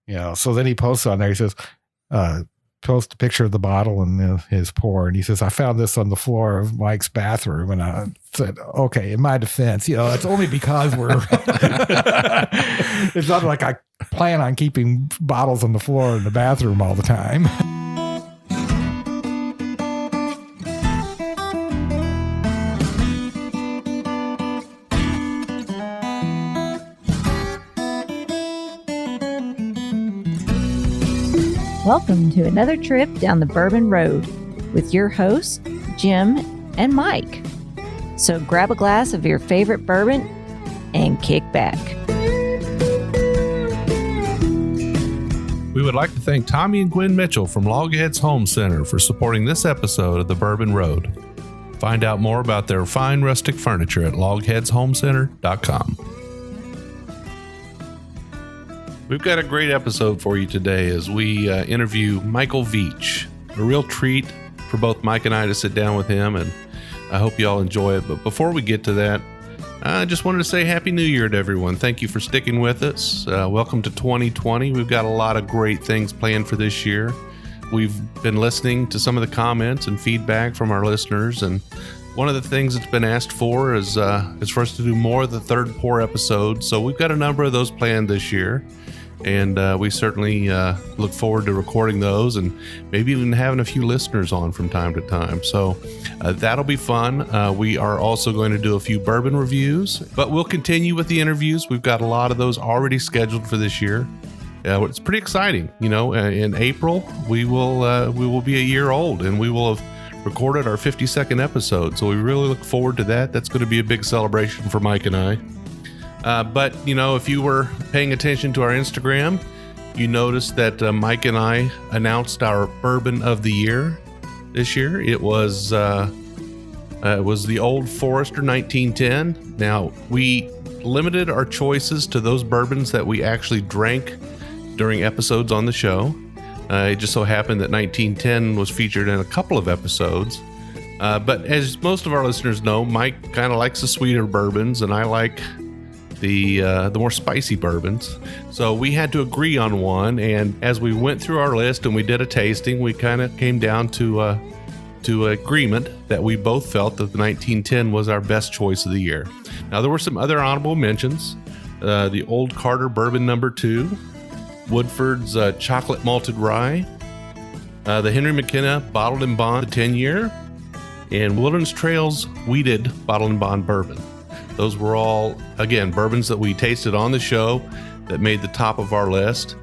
So then he posts on there. He says, post a picture of the bottle and his pour. And he says, I found this on the floor of Mike's bathroom. And I said, okay, in my defense, it's only because it's not like I plan on keeping bottles on the floor in the bathroom all the time. Welcome to another trip down the Bourbon Road with your hosts, Jim and Mike. So grab a glass of your favorite bourbon and kick back. We would like to thank Tommy and Gwen Mitchell from Logheads Home Center for supporting this episode of the Bourbon Road. Find out more about their fine rustic furniture at logheadshomecenter.com. We've got a great episode for you today as we interview Michael Veach. A real treat for both Mike and I to sit down with him, and I hope you all enjoy it. But before we get to that, I just wanted to say Happy New Year to everyone. Thank you for sticking with us. Welcome to 2020. We've got a lot of great things planned for this year. We've been listening to some of the comments and feedback from our listeners, and one of the things that's been asked for is for us to do more of the third pour episodes. So we've got a number of those planned this year. And we certainly look forward to recording those and maybe even having a few listeners on from time to time. So that'll be fun. We are also going to do a few bourbon reviews, but we'll continue with the interviews. We've got a lot of those already scheduled for this year. It's pretty exciting. In April, we will be a year old and we will have recorded our 52nd episode. So we really look forward to that. That's going to be a big celebration for Mike and I. But if you were paying attention to our Instagram, you noticed that Mike and I announced our Bourbon of the Year this year. It was the Old Forester 1910. Now, we limited our choices to those bourbons that we actually drank during episodes on the show. It just so happened that 1910 was featured in a couple of episodes. But as most of our listeners know, Mike kind of likes the sweeter bourbons, and I like the more spicy bourbons. So we had to agree on one, and as we went through our list and we did a tasting, we kind of came down to agreement that we both felt that the 1910 was our best choice of the year. Now there were some other honorable mentions. The Old Carter Bourbon No. 2, Woodford's Chocolate Malted Rye, the Henry McKenna Bottled and Bond 10-year, and Wilderness Trail's Wheated Bottled and Bond Bourbon. Those were all, again, bourbons that we tasted on the show that made the top of our list.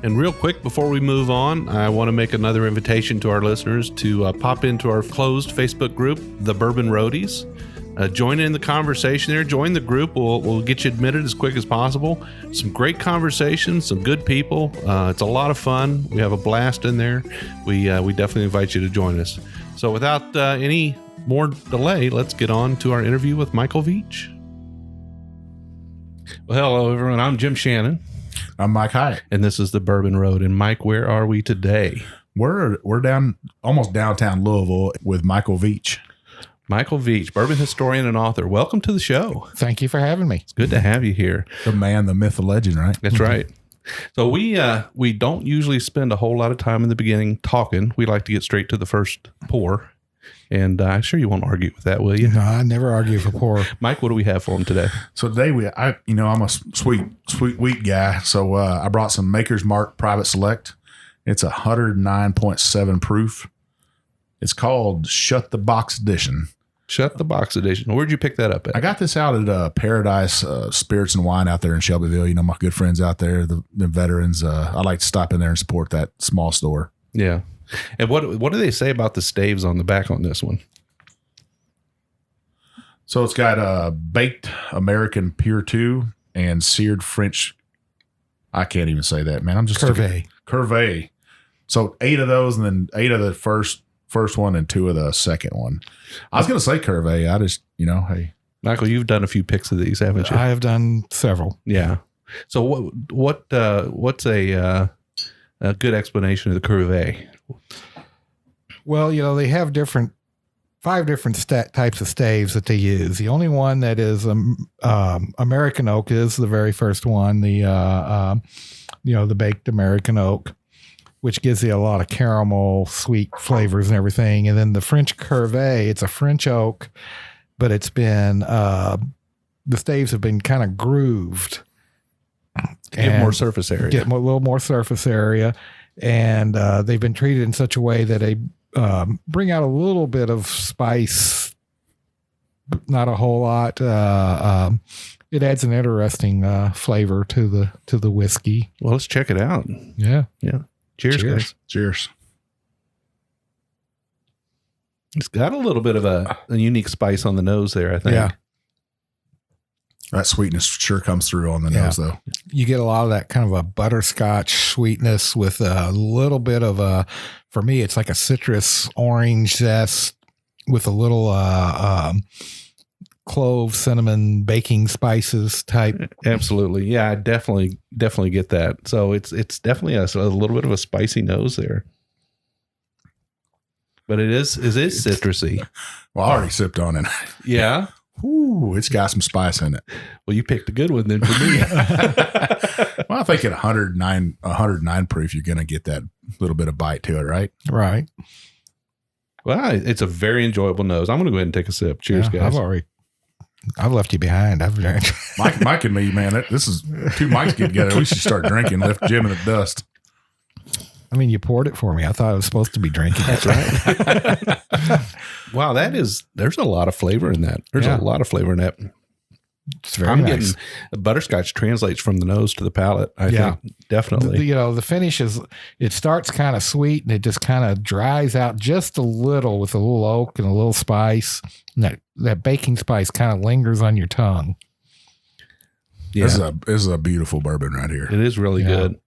And real quick, before we move on, I want to make another invitation to our listeners to pop into our closed Facebook group, The Bourbon Roadies. Join in the conversation there. Join the group. We'll get you admitted as quick as possible. Some great conversations, some good people. It's a lot of fun. We have a blast in there. We definitely invite you to join us. So without any more delay, let's get on to our interview with Michael Veach. Well, hello, everyone. I'm Jim Shannon. I'm Mike Hyatt. And this is the Bourbon Road. And Mike, where are we today? We're down almost downtown Louisville with Michael Veach. Michael Veach, bourbon historian and author. Welcome to the show. Thank you for having me. It's good to have you here. The man, the myth, the legend, right? That's right. So we don't usually spend a whole lot of time in the beginning talking. We like to get straight to the first pour. And I'm sure you won't argue with that, will you? No, I never argue for pour. Mike, what do we have for him today? So today I'm a sweet wheat guy. So I brought some Maker's Mark Private Select. It's 109.7 proof. It's called Shut the Box Edition. Shut the Box Edition. Where'd you pick that up at? I got this out at Paradise Spirits and Wine out there in Shelbyville. My good friends out there, the veterans. I like to stop in there and support that small store. Yeah. And what do they say about the staves on the back on this one? So it's got baked American Pure 2 and seared French. I can't even say that, man. I'm just Curvé. So 8 of those, and then 8 of the first one and 2 of the second one. I was going to say Curvé. I just, hey. Michael, you've done a few picks of these, haven't you? I have done several. Yeah. So what's a good explanation of the Curvé? Well, they have 5 different types of staves that they use. The only one that is American oak is the very first one. The the baked American oak, which gives you a lot of caramel, sweet flavors and everything. And then the French Cuvée, it's a French oak, but it's been, the staves have been kind of grooved. Get more surface area. Get a little more surface area. And they've been treated in such a way that they bring out a little bit of spice, but not a whole lot. It adds an interesting flavor to the whiskey. Well, let's check it out. Yeah. Cheers, guys. Cheers. It's got a little bit of a unique spice on the nose there, I think. Yeah. That sweetness sure comes through on the nose, though. You get a lot of that kind of a butterscotch sweetness with a little bit of for me, it's like a citrus orange zest with a little clove, cinnamon, baking spices type. Absolutely. Yeah, I definitely get that. So it's definitely a little bit of a spicy nose there. But it is citrusy. Well, I already sipped on it. Yeah. Ooh, it's got some spice in it. Well, you picked a good one then for me. Well, I think at 109 proof, you're going to get that little bit of bite to it, right? Right. Well, it's a very enjoyable nose. I'm going to go ahead and take a sip. Cheers, guys. I've left you behind. Mike and me, man, this is two Mikes get together. We should start drinking, lift Jim in the dust. I mean, you poured it for me. I thought I was supposed to be drinking. That's right. Wow, there's a lot of flavor in that. There's a lot of flavor in that. It's very nice. Getting butterscotch translates from the nose to the palate. I think definitely. The finish it starts kind of sweet and it just kind of dries out just a little with a little oak and a little spice. And that baking spice kind of lingers on your tongue. Yeah. This is a beautiful bourbon right here. It is really good.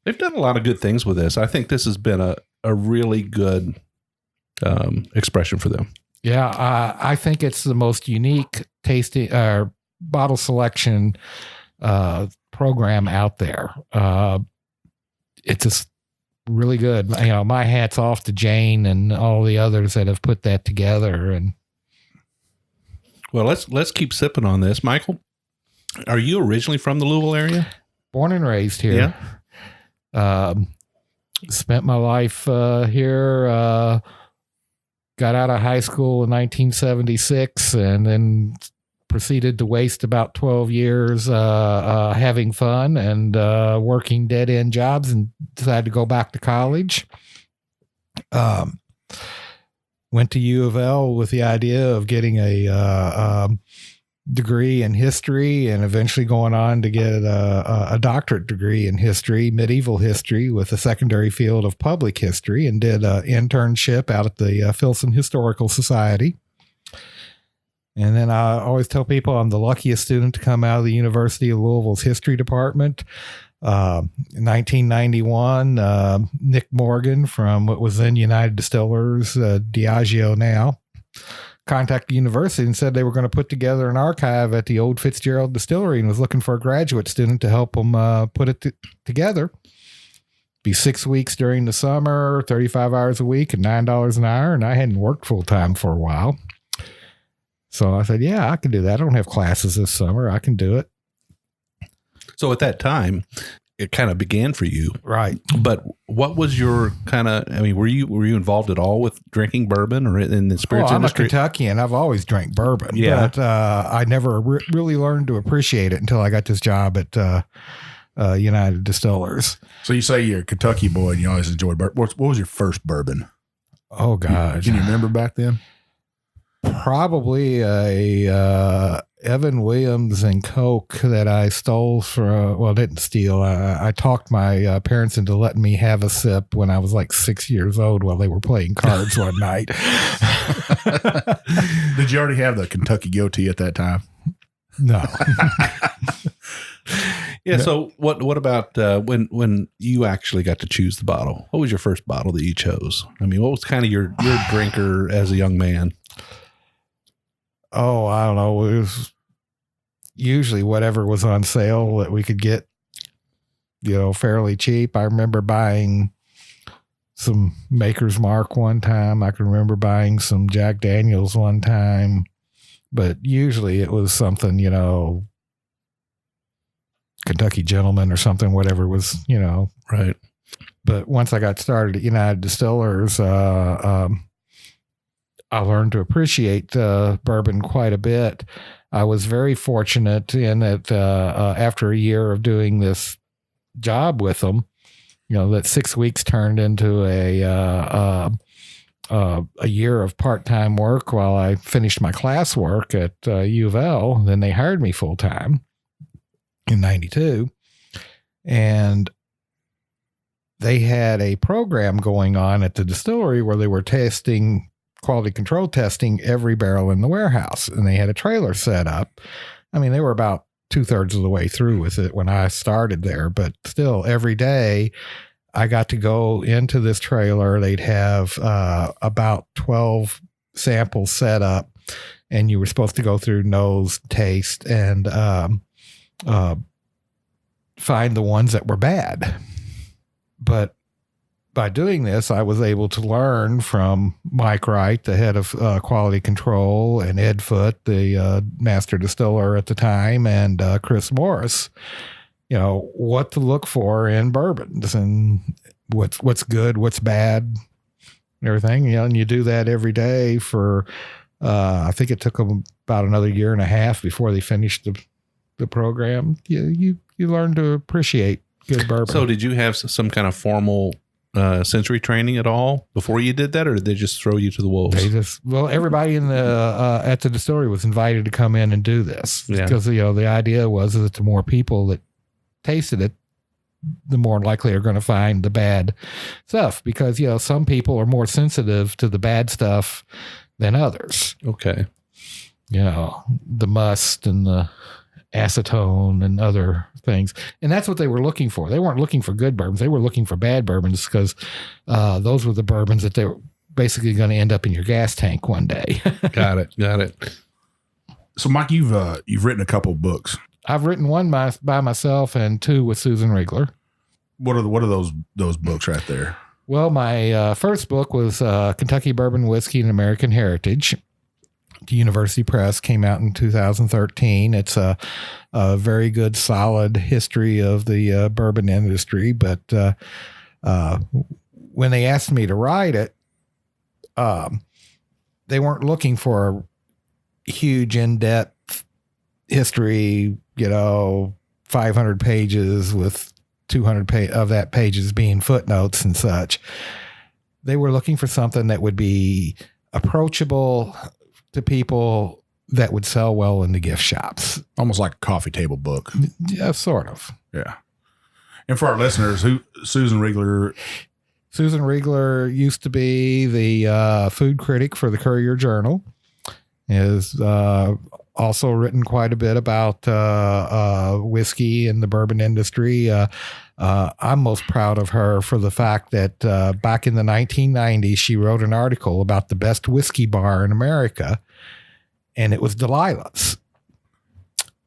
They've done a lot of good things with this. I think this has been a really good expression for them. Yeah, I think it's the most unique tasting bottle selection program out there. It's just really good. My hat's off to Jane and all the others that have put that together. And well, let's keep sipping on this. Michael, are you originally from the Louisville area? Born and raised here. Yeah. Spent my life here. Got out of high school in 1976 and then proceeded to waste about 12 years having fun and working dead-end jobs and decided to go back to college. Went to U of L with the idea of getting a degree in history and eventually going on to get a doctorate degree in history, medieval history, with a secondary field of public history, and did an internship out at the Filson Historical Society. And then I always tell people I'm the luckiest student to come out of the University of Louisville's history department. In 1991, Nick Morgan from what was then United Distillers, Diageo now, contacted the university and said they were going to put together an archive at the old Fitzgerald Distillery and was looking for a graduate student to help them put it together. Be 6 weeks during the summer, 35 hours a week, and $9 an hour. And I hadn't worked full time for a while. So I said, yeah, I can do that. I don't have classes this summer. I can do it. So at that time, it kind of began for you. Right. But what was your were you involved at all with drinking bourbon or in the spirits industry? I'm a Kentuckian. I've always drank bourbon. Yeah. But I never really learned to appreciate it until I got this job at United Distillers. So you say you're a Kentucky boy and you always enjoyed bourbon. What was your first bourbon? Oh, God. Can you remember back then? Probably a Evan Williams and Coke that I stole didn't steal. I talked my parents into letting me have a sip when I was like 6 years old while they were playing cards one night. Did you already have the Kentucky goatee at that time? No. Yeah. So what about when you actually got to choose the bottle? What was your first bottle that you chose? I mean, what was kind of your drinker as a young man? Oh, I don't know. It was usually whatever was on sale that we could get, fairly cheap. I remember buying some Maker's Mark one time. I can remember buying some Jack Daniels one time, but usually it was something, Kentucky Gentleman or something, whatever was, Right. But once I got started at United Distillers, I learned to appreciate bourbon quite a bit. I was very fortunate in that after a year of doing this job with them, that 6 weeks turned into a year of part-time work while I finished my classwork at U of L. Then they hired me full-time in 92. And they had a program going on at the distillery where they were testing, quality control testing every barrel in the warehouse. And they had a trailer set up. I mean, they were about 2/3 of the way through with it when I started there, but still every day I got to go into this trailer. They'd have about 12 samples set up, and you were supposed to go through nose, taste, and find the ones that were bad. But by doing this, I was able to learn from Mike Wright, the head of quality control, and Ed Foote, the master distiller at the time, and Chris Morris, what to look for in bourbons and what's good, what's bad, and everything. And you do that every day for, I think it took them about another year and a half before they finished the program. You learn to appreciate good bourbon. So did you have some kind of formal sensory training at all before you did that, or did they just throw you to the wolves? Everybody in the at the distillery was invited to come in and do this because the idea was that the more people that tasted it, the more likely are going to find the bad stuff, because some people are more sensitive to the bad stuff than others. Okay. The must and the acetone and other things. And that's what they were looking for. They weren't looking for good bourbons. They were looking for bad bourbons because those were the bourbons that they were basically going to end up in your gas tank one day. Got it. So, Mike, you've written a couple of books. I've written one by myself and two with Susan Riegler. What are those books right there? Well, my first book was Kentucky Bourbon Whiskey and American Heritage. The University Press, came out in 2013. It's a very good, solid history of the bourbon industry. But when they asked me to write it, they weren't looking for a huge, in-depth history, 500 pages with 200 of that pages being footnotes and such. They were looking for something that would be approachable to people, that would sell well in the gift shops. Almost like a coffee table book. Yeah, sort of. Yeah. And for our listeners, Susan Riegler used to be the food critic for the Courier Journal. Is also written quite a bit about whiskey and the bourbon industry. I'm most proud of her for the fact that back in the 1990s, she wrote an article about the best whiskey bar in America, and it was Delilah's.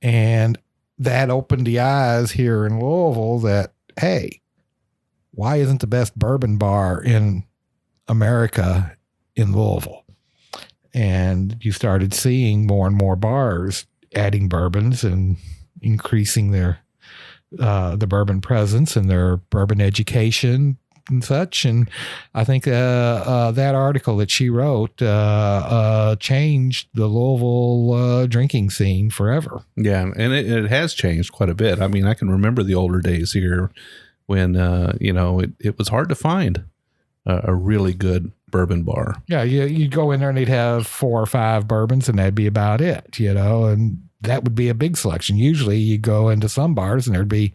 And that opened the eyes here in Louisville that, hey, why isn't the best bourbon bar in America in Louisville? And you started seeing more and more bars adding bourbons and increasing their the bourbon presence and their bourbon education and such. And I think that article that she wrote changed the Louisville drinking scene forever. Yeah, and it has changed quite a bit. I mean, I can remember the older days here when it was hard to find a really good bourbon bar. Yeah, you'd go in there and they'd have 4 or 5 bourbons and that'd be about it, and that would be a big selection. Usually you go into some bars and there'd be,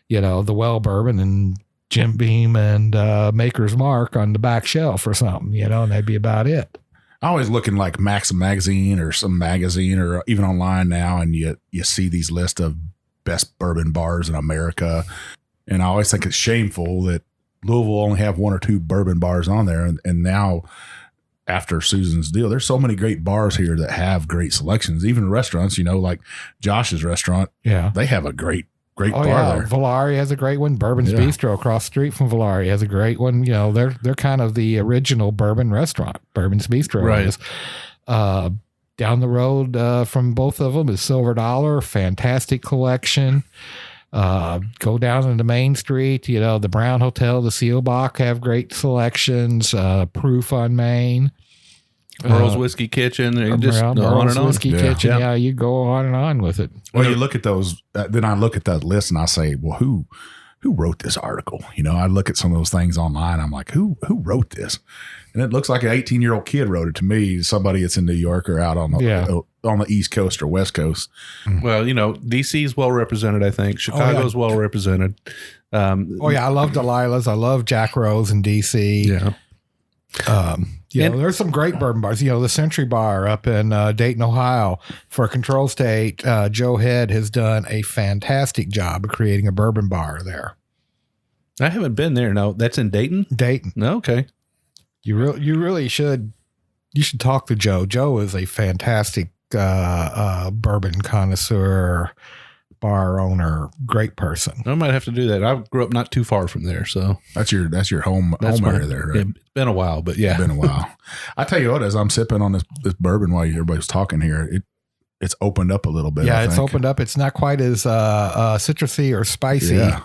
the Well Bourbon and Jim Beam and Maker's Mark on the back shelf or something, and that'd be about it. I always look in like Maxim magazine or some magazine or even online now, and you see these lists of best bourbon bars in America. And I always think it's shameful that Louisville only have 1 or 2 bourbon bars on there. And now after Susan's deal, there's so many great bars here that have great selections. Even restaurants, like Josh's restaurant. Yeah. They have a great bar there. Valari has a great one. Bourbon's Bistro across the street from Valari has a great one. They're kind of the original bourbon restaurant. Bourbon's Bistro. Right. Is. Down the road from both of them is Silver Dollar, fantastic collection. Go down into Main Street, the Brown Hotel, the Seelbach have great selections. Proof on Main. Earl's Whiskey Kitchen. You just go on Earl's and on. Whiskey Kitchen. Yeah, you go on and on with it. Well, you look at those, then I look at that list and I say, well, who wrote this article? I look at some of those things online. I'm like, who wrote this? And it looks like an 18-year-old kid wrote it to me, somebody that's in New York or out on the East Coast or West Coast. Well, DC is well represented, I think. Chicago's well represented. I love Delilah's. I love Jack Rose in DC. Yeah. There's some great bourbon bars. The Century Bar up in Dayton, Ohio, for Control State. Joe Head has done a fantastic job of creating a bourbon bar there. I haven't been there. No, that's in Dayton. Dayton. Okay. You really should. You should talk to Joe. Joe is a fantastic bourbon connoisseur, bar owner, great person. I might have to do that. I grew up not too far from there, so that's your home area there, right? It's been a while, but yeah, it's been a while. I tell you what, as I'm sipping on this bourbon while everybody's talking here, it's opened up a little bit. Yeah, it's opened up. It's not quite as citrusy or spicy. Yeah.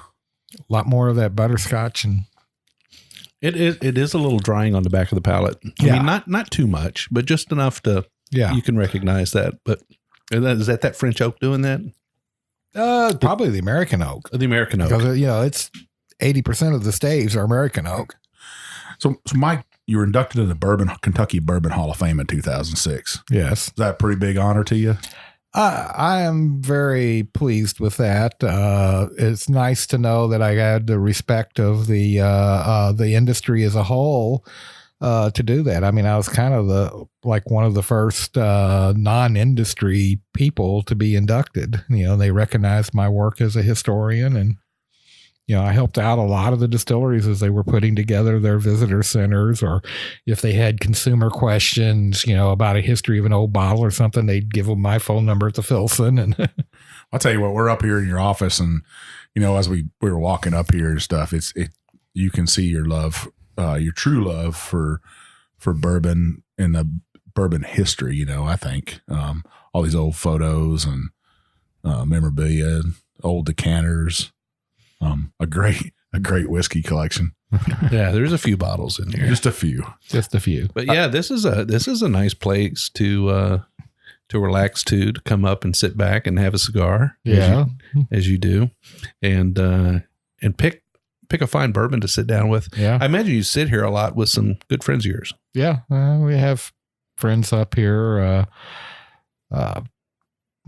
A lot more of that butterscotch, and it is a little drying on the back of the palate. I mean, not too much, but just enough to you can recognize that. But is that French oak doing that? Probably the American oak. The American oak. Because, it's 80% of the staves are American oak. So Mike, you were inducted into the Kentucky Bourbon Hall of Fame in 2006. Yes. Is that a pretty big honor to you? I am very pleased with that. It's nice to know that I had the respect of the industry as a whole to do that. I mean, I was kind of one of the first non-industry people to be inducted. They recognized my work as a historian, and I helped out a lot of the distilleries as they were putting together their visitor centers, or if they had consumer questions, about a history of an old bottle or something, they'd give them my phone number at the Filson. And I'll tell you what, we're up here in your office, and as we were walking up here and stuff, you can see your love, your true love for bourbon and the bourbon history. I think all these old photos and memorabilia, old decanters. A great whiskey collection. Yeah, there's a few bottles in here. Just a few. But yeah, this is a nice place to relax to come up and sit back and have a cigar. Yeah, as you do, and pick a fine bourbon to sit down with. Yeah, I imagine you sit here a lot with some good friends of yours. Yeah, we have friends up here.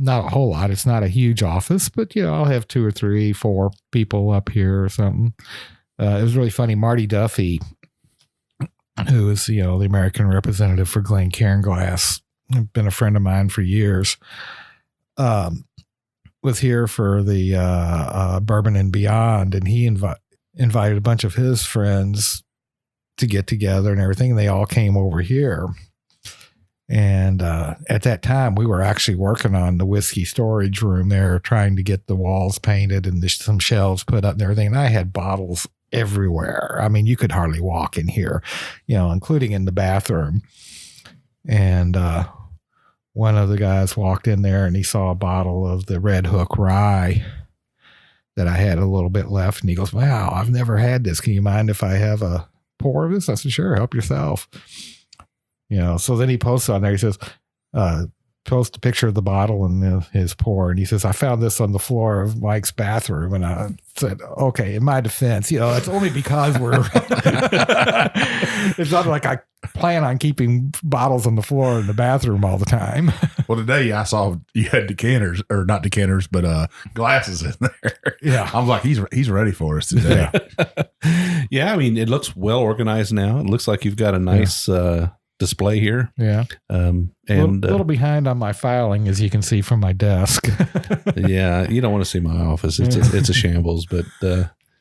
Not a whole lot. It's not a huge office, but I'll have 2 or 3, 4 people up here or something. It was really funny. Marty Duffy, who is the American representative for Glencairnglass, been a friend of mine for years, was here for the Bourbon and Beyond, and he invited a bunch of his friends to get together and everything. And they all came over here. And at that time, we were actually working on the whiskey storage room there, trying to get the walls painted and some shelves put up and everything. And I had bottles everywhere. I mean, you could hardly walk in here, including in the bathroom. And one of the guys walked in there and he saw a bottle of the Red Hook Rye that I had a little bit left. And he goes, "Wow, I've never had this. Can you mind if I have a pour of this?" I said, "Sure, help yourself." So then he posts on there. He says, post a picture of the bottle and his pour. And he says, "I found this on the floor of Mike's bathroom." And I said, "Okay, in my defense, it's only because it's not like I plan on keeping bottles on the floor in the bathroom all the time." Well, today I saw you had decanters, or not decanters, but glasses in there. Yeah. I'm like, he's ready for us today. Yeah. I mean, it looks well organized now. It looks like you've got a nice, display here. Yeah. And a little behind on my filing, as you can see from my desk. Yeah. You don't want to see my office. It's a shambles, but,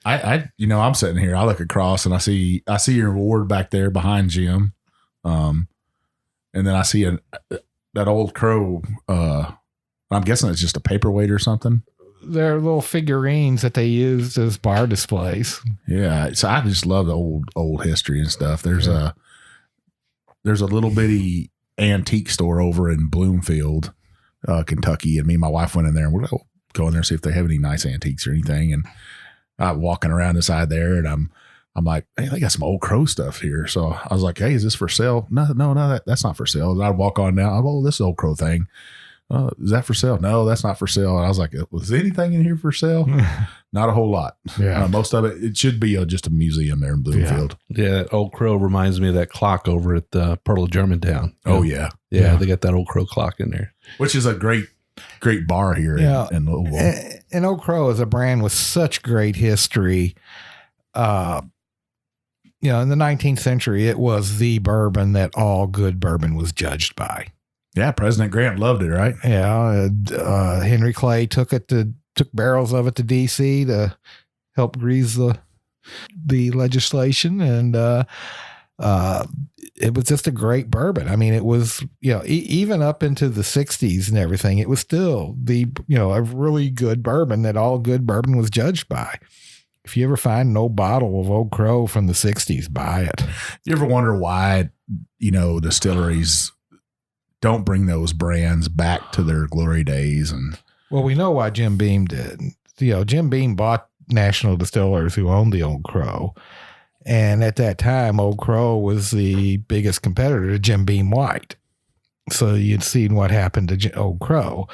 I'm sitting here, I look across and I see your ward back there behind Jim. And then I see that old crow. I'm guessing it's just a paperweight or something. They're little figurines that they used as bar displays. Yeah. So I just love the old history and stuff. There's a little bitty antique store over in Bloomfield, Kentucky. And me and my wife went in there and we're like, go in there and see if they have any nice antiques or anything. And I'm walking around inside there, and I'm like, hey, they got some Old Crow stuff here. So I was like, hey, is this for sale? No, that's not for sale. And I'd walk on down. Oh, this is Old Crow thing. Is that for sale? No, that's not for sale. And I was like, was anything in here for sale? Not a whole lot. Yeah. Most of it should be just a museum there in Bloomfield. Yeah, that Old Crow reminds me of that clock over at the Pearl of Germantown. Oh, yeah. Yeah, they got that Old Crow clock in there. Which is a great bar here in Louisville. And Old Crow is a brand with such great history. In the 19th century, it was the bourbon that all good bourbon was judged by. Yeah, President Grant loved it, right? Yeah, Henry Clay took barrels of it to D.C. to help grease the legislation, and it was just a great bourbon. I mean, it was even up into the 60s and everything, it was still a really good bourbon that all good bourbon was judged by. If you ever find an old bottle of Old Crow from the 60s, buy it. You ever wonder why distilleries don't bring those brands back to their glory days? And well, we know why Jim Beam did. Jim Beam bought National Distillers, who owned the Old Crow, and at that time, Old Crow was the biggest competitor to Jim Beam White. So you'd seen what happened to Old Crow.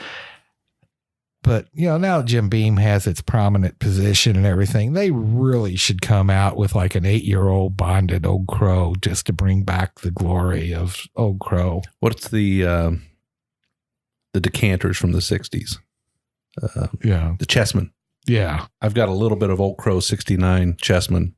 But now Jim Beam has its prominent position and everything. They really should come out with like an 8-year-old bonded Old Crow just to bring back the glory of Old Crow. What's the decanters from the 60s? The Chessman. Yeah. I've got a little bit of Old Crow 69 Chessman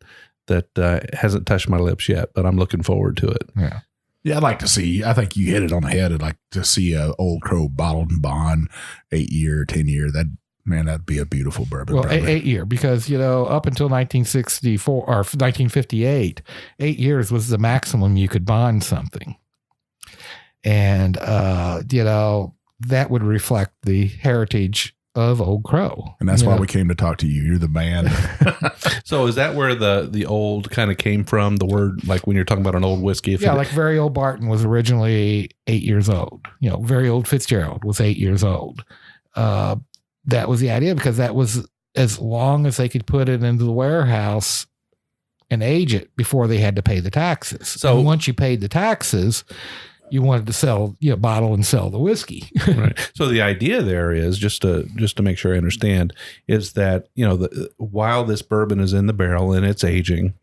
that hasn't touched my lips yet, but I'm looking forward to it. Yeah. Yeah, I'd like to see, I think you hit it on the head. I'd like to see a Old Crow bottled and bond 8-year, 10-year. That'd be a beautiful bourbon. Well, 8-year, because, up until 1964 or 1958, 8 years was the maximum you could bond something. And, that would reflect the heritage of Old Crow. And that's why we came to talk to you. You're the man. So is that where the old kind of came from? The word, like when you're talking about an old whiskey? Like Very Old Barton was originally 8 years old. Very Old Fitzgerald was 8 years old. That was the idea, because that was as long as they could put it into the warehouse and age it before they had to pay the taxes. So once you paid the taxes, you wanted to sell, bottle and sell the whiskey. Right. So the idea there is, just to make sure I understand, is that, while this bourbon is in the barrel and it's aging,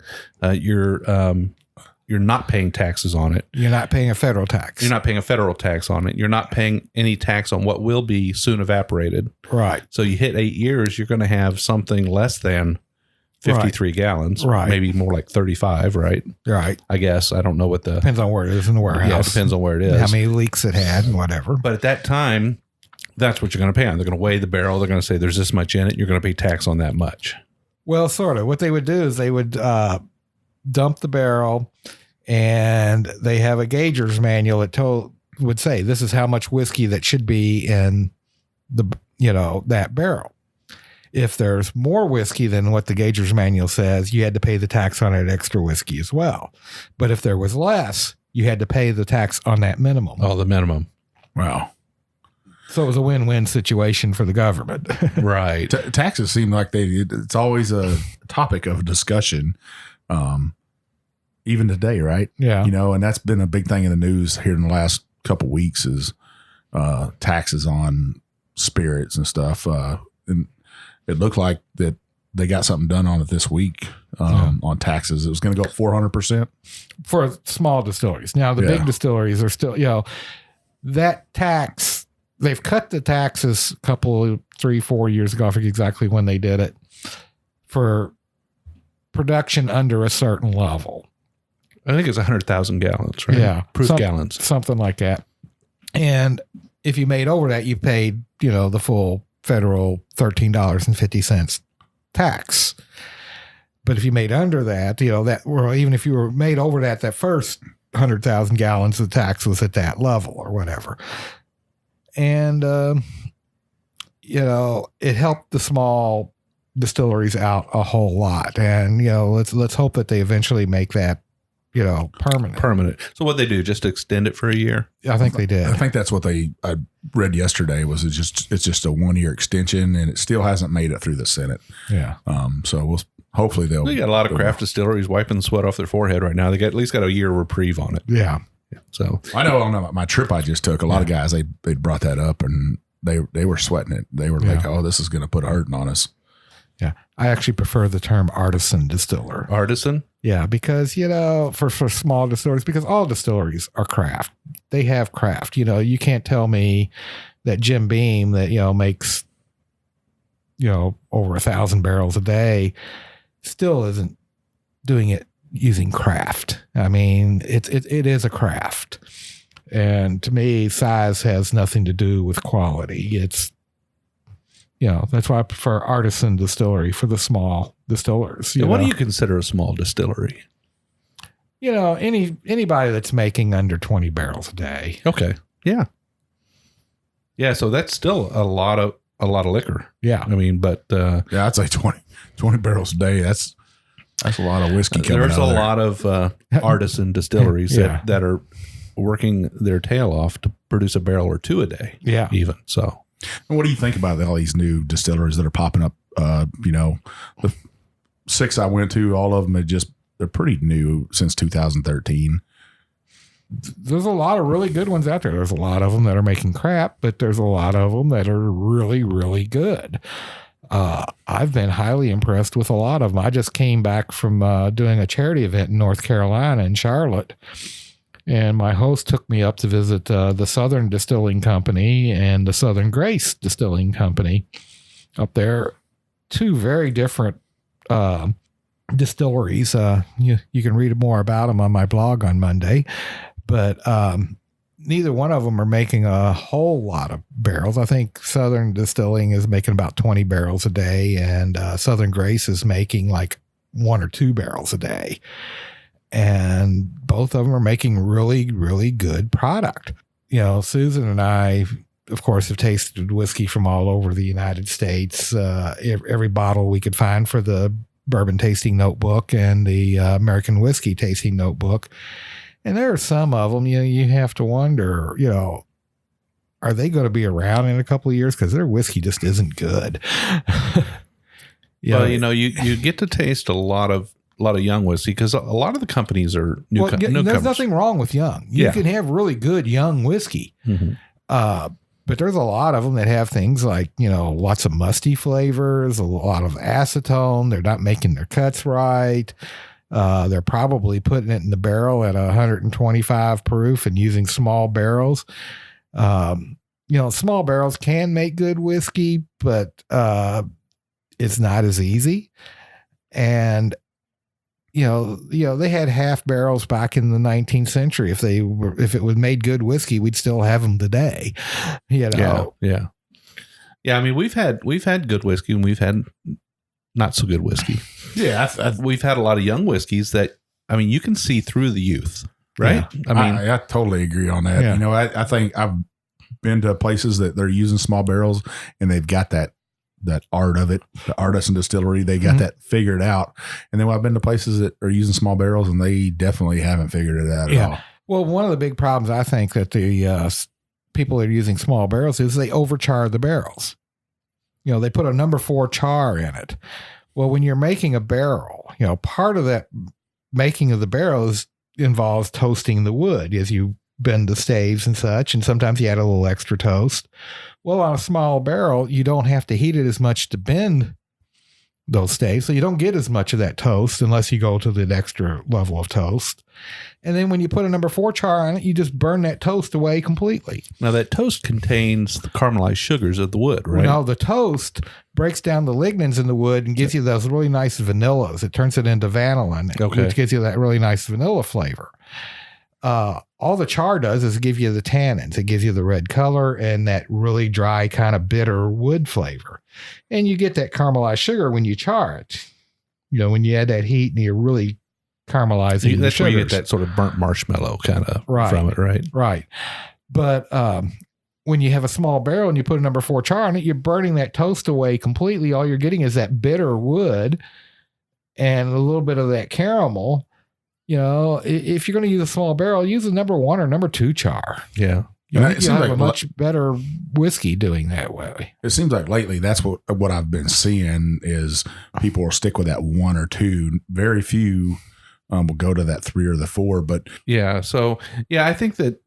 you're not paying taxes on it. You're not paying a federal tax. You're not paying a federal tax on it. You're not paying any tax on what will be soon evaporated. Right. So you hit 8 years, you're going to have something less than 53 gallons, right? Maybe more like 35, right? Right. I guess. I don't know what depends on where it is in the warehouse. Yeah, it depends on where it is. How many leaks it had and whatever. But at that time, that's what you're going to pay on. They're going to weigh the barrel. They're going to say there's this much in it. You're going to pay tax on that much. Well, sort of. What they would do is they would dump the barrel, and they have a gauger's manual that would say this is how much whiskey that should be in that barrel. If there's more whiskey than what the gauger's manual says, you had to pay the tax on that extra whiskey as well. But if there was less, you had to pay the tax on that minimum. Oh, the minimum. Wow. So it was a win-win situation for the government. Right. Taxes seem like it's always a topic of discussion, even today, right? Yeah. And that's been a big thing in the news here in the last couple of weeks is taxes on spirits and stuff. And it looked like that they got something done on it this week on taxes. It was going to go up 400% for small distilleries. Now the big distilleries are still, that tax, they've cut the taxes a couple, 3-4 years ago. I forget exactly when they did it, for production under a certain level. I think it's 100,000 gallons, right? Yeah. Proof gallons. Something like that. And if you made over that, you paid, the full federal $13.50 tax. But if you made under that, even if you were made over that first 100,000 gallons, the tax was at that level or whatever. And, it helped the small distilleries out a whole lot. And, let's hope that they eventually make that permanent. So what they do, just extend it for a year? I think they did. I think that's what I read yesterday. Was it's just a 1 year extension, and it still hasn't made it through the Senate. Yeah. So hopefully they got a lot of craft distilleries wiping the sweat off their forehead right now. They got at least got a year reprieve on it. Yeah. So I know on my trip I just took, a lot of guys they brought that up, and they were sweating it. They were like, "Oh, this is going to put a hurting on us." Yeah. I actually prefer the term artisan distiller. Artisan? Yeah, because, for small distilleries, because all distilleries are craft. They have craft. You can't tell me that Jim Beam that, makes, over 1,000 barrels a day still isn't doing it using craft. I mean, it is a craft. And to me, size has nothing to do with quality. It's, that's why I prefer artisan distillery for the small distillers. What do you consider a small distillery? Anybody that's making under 20 barrels a day. Okay. Yeah. Yeah. So that's still a lot of liquor. Yeah. I mean, but I'd say 20 barrels a day. That's a lot of whiskey coming there's out a there. lot of artisan distilleries that are working their tail off to produce a barrel or two a day. Yeah. Even so. And what do you think about all these new distilleries that are popping up? The 6 I went to, all of them they're pretty new since 2013. There's a lot of really good ones out there. There's a lot of them that are making crap, but there's a lot of them that are really, really good. I've been highly impressed with a lot of them. I just came back from doing a charity event in North Carolina in Charlotte. And my host took me up to visit the Southern Distilling Company and the Southern Grace Distilling Company up there. 2 very different distilleries. You can read more about them on my blog on Monday. But neither one of them are making a whole lot of barrels. I think Southern Distilling is making about 20 barrels a day, and Southern Grace is making like 1 or 2 barrels a day. And both of them are making really, really good product. Susan and I, of course, have tasted whiskey from all over the United States. Every bottle we could find for the Bourbon Tasting Notebook and the American Whiskey Tasting Notebook. And there are some of them, you have to wonder, are they going to be around in a couple of years? Because their whiskey just isn't good. Well, you get to taste a lot of young whiskey because a lot of the companies are newcomers. There's nothing wrong with young. You can have really good young whiskey. Mm-hmm. But there's a lot of them that have things like, lots of musty flavors, a lot of acetone. They're not making their cuts right. They're probably putting it in the barrel at 125 proof and using small barrels. Small barrels can make good whiskey, but it's not as easy. And they had half barrels back in the 19th century. If it was made good whiskey, we'd still have them today. Yeah. I mean, we've had good whiskey and we've had not so good whiskey. Yeah. We've had a lot of young whiskeys that, I mean, you can see through the youth, right? Yeah. I mean, I totally agree on that. Yeah. I think I've been to places that they're using small barrels and they've got that art of it, the artisan distillery, they got that figured out. And then I've been to places that are using small barrels and they definitely haven't figured it out at all. Well, one of the big problems I think that the people that are using small barrels is they overchar the barrels. They put a number 4 char in it. Well, when you're making a barrel, part of that making of the barrels involves toasting the wood as you bend the staves and such. And sometimes you add a little extra toast. Well, on a small barrel, you don't have to heat it as much to bend those staves. So you don't get as much of that toast unless you go to the extra level of toast. And then when you put a number 4 char on it, you just burn that toast away completely. Now that toast contains the caramelized sugars of the wood, right? Well, no, the toast breaks down the lignins in the wood and gives you those really nice vanillas. It turns it into vanillin, which gives you that really nice vanilla flavor. All the char does is give you the tannins. It gives you the red color and that really dry kind of bitter wood flavor. And you get that caramelized sugar when you char it. When you add that heat and you're really caramelizing that's the where sugars. you get that sort of burnt marshmallow kind of from it, right? Right. But when you have a small barrel and you put a number 4 char on it, you're burning that toast away completely. All you're getting is that bitter wood and a little bit of that caramel. if you're going to use a small barrel, use a number 1 or number 2 char. Yeah. You have a much better whiskey doing that way. It seems like lately that's what I've been seeing is people will stick with that 1 or 2. Very few will go to that 3 or the 4. But yeah, so I think that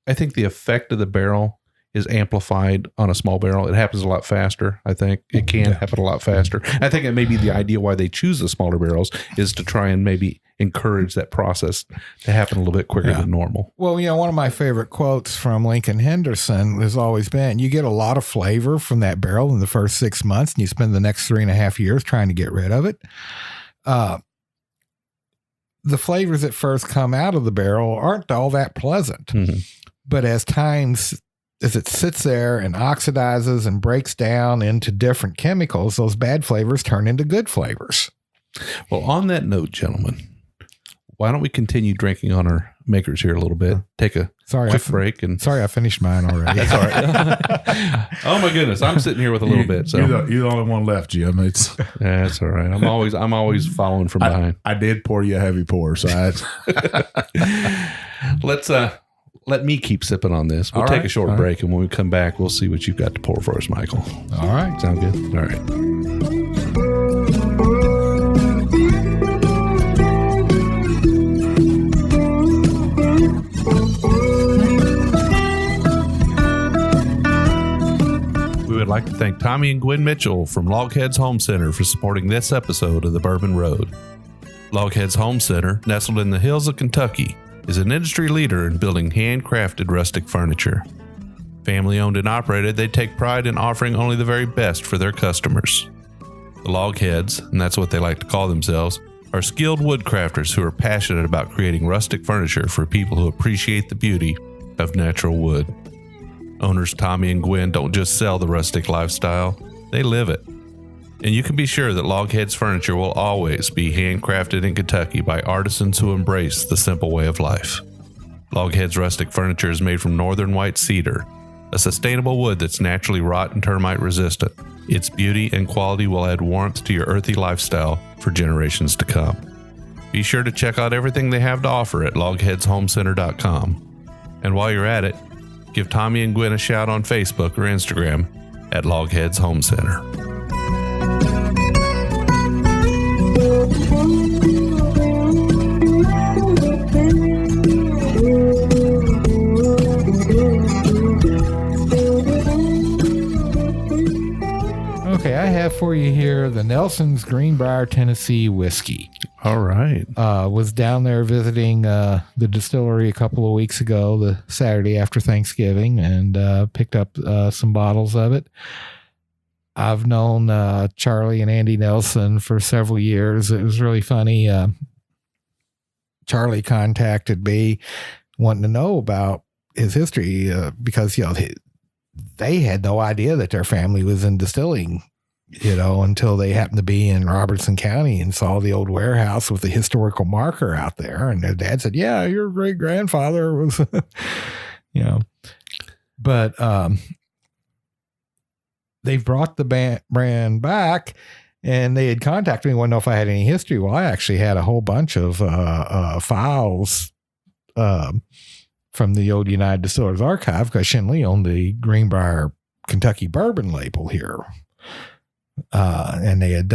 I think the effect of the barrel is amplified on a small barrel. It happens a lot faster. I think it can happen a lot faster. I think it may be the idea why they choose the smaller barrels is to try and maybe encourage that process to happen a little bit quicker than normal. Well, one of my favorite quotes from Lincoln Henderson has always been, you get a lot of flavor from that barrel in the first 6 months, and you spend the next 3.5 years trying to get rid of it. The flavors that first come out of the barrel aren't all that pleasant. Mm-hmm. But as it sits there and oxidizes and breaks down into different chemicals, those bad flavors turn into good flavors. Well, on that note, gentlemen, why don't we continue drinking on our makers here a little bit? Take a quick break. Sorry, I finished mine already. That's all right. Oh my goodness, I'm sitting here with a little bit. So you're the only one left, Jim. That's all right. I'm always following from behind. I did pour you a heavy pour, so let me keep sipping on this. We'll take a short break, and when we come back, we'll see what you've got to pour for us, Michael. All right. Sound good? All right. We would like to thank Tommy and Gwen Mitchell from Logheads Home Center for supporting this episode of The Bourbon Road. Logheads Home Center, nestled in the hills of Kentucky, is an industry leader in building handcrafted rustic furniture. Family owned and operated, they take pride in offering only the very best for their customers. The Logheads, and that's what they like to call themselves, are skilled woodcrafters who are passionate about creating rustic furniture for people who appreciate the beauty of natural wood. Owners Tommy and Gwen don't just sell the rustic lifestyle, they live it. And you can be sure that Logheads furniture will always be handcrafted in Kentucky by artisans who embrace the simple way of life. Logheads rustic furniture is made from northern white cedar, a sustainable wood that's naturally rot and termite resistant. Its beauty and quality will add warmth to your earthy lifestyle for generations to come. Be sure to check out everything they have to offer at logheadshomecenter.com. And while you're at it, give Tommy and Gwen a shout on Facebook or Instagram at Logheads Home Center. Okay, I have for you here the Nelson's Greenbrier, Tennessee whiskey. All right. Was down there visiting the distillery a couple of weeks ago, the Saturday after Thanksgiving, and picked up some bottles of it. I've known Charlie and Andy Nelson for several years. It was really funny. Charlie contacted me wanting to know about his history because, they had no idea that their family was in distilling, until they happened to be in Robertson County and saw the old warehouse with the historical marker out there. And their dad said, yeah, your great grandfather was, but, they've brought the brand back, and they had contacted me, wanted to know if I had any history. Well, I actually had a whole bunch of files from the old United Distillers Archive, because Shinley owned the Greenbrier Kentucky bourbon label here. And they had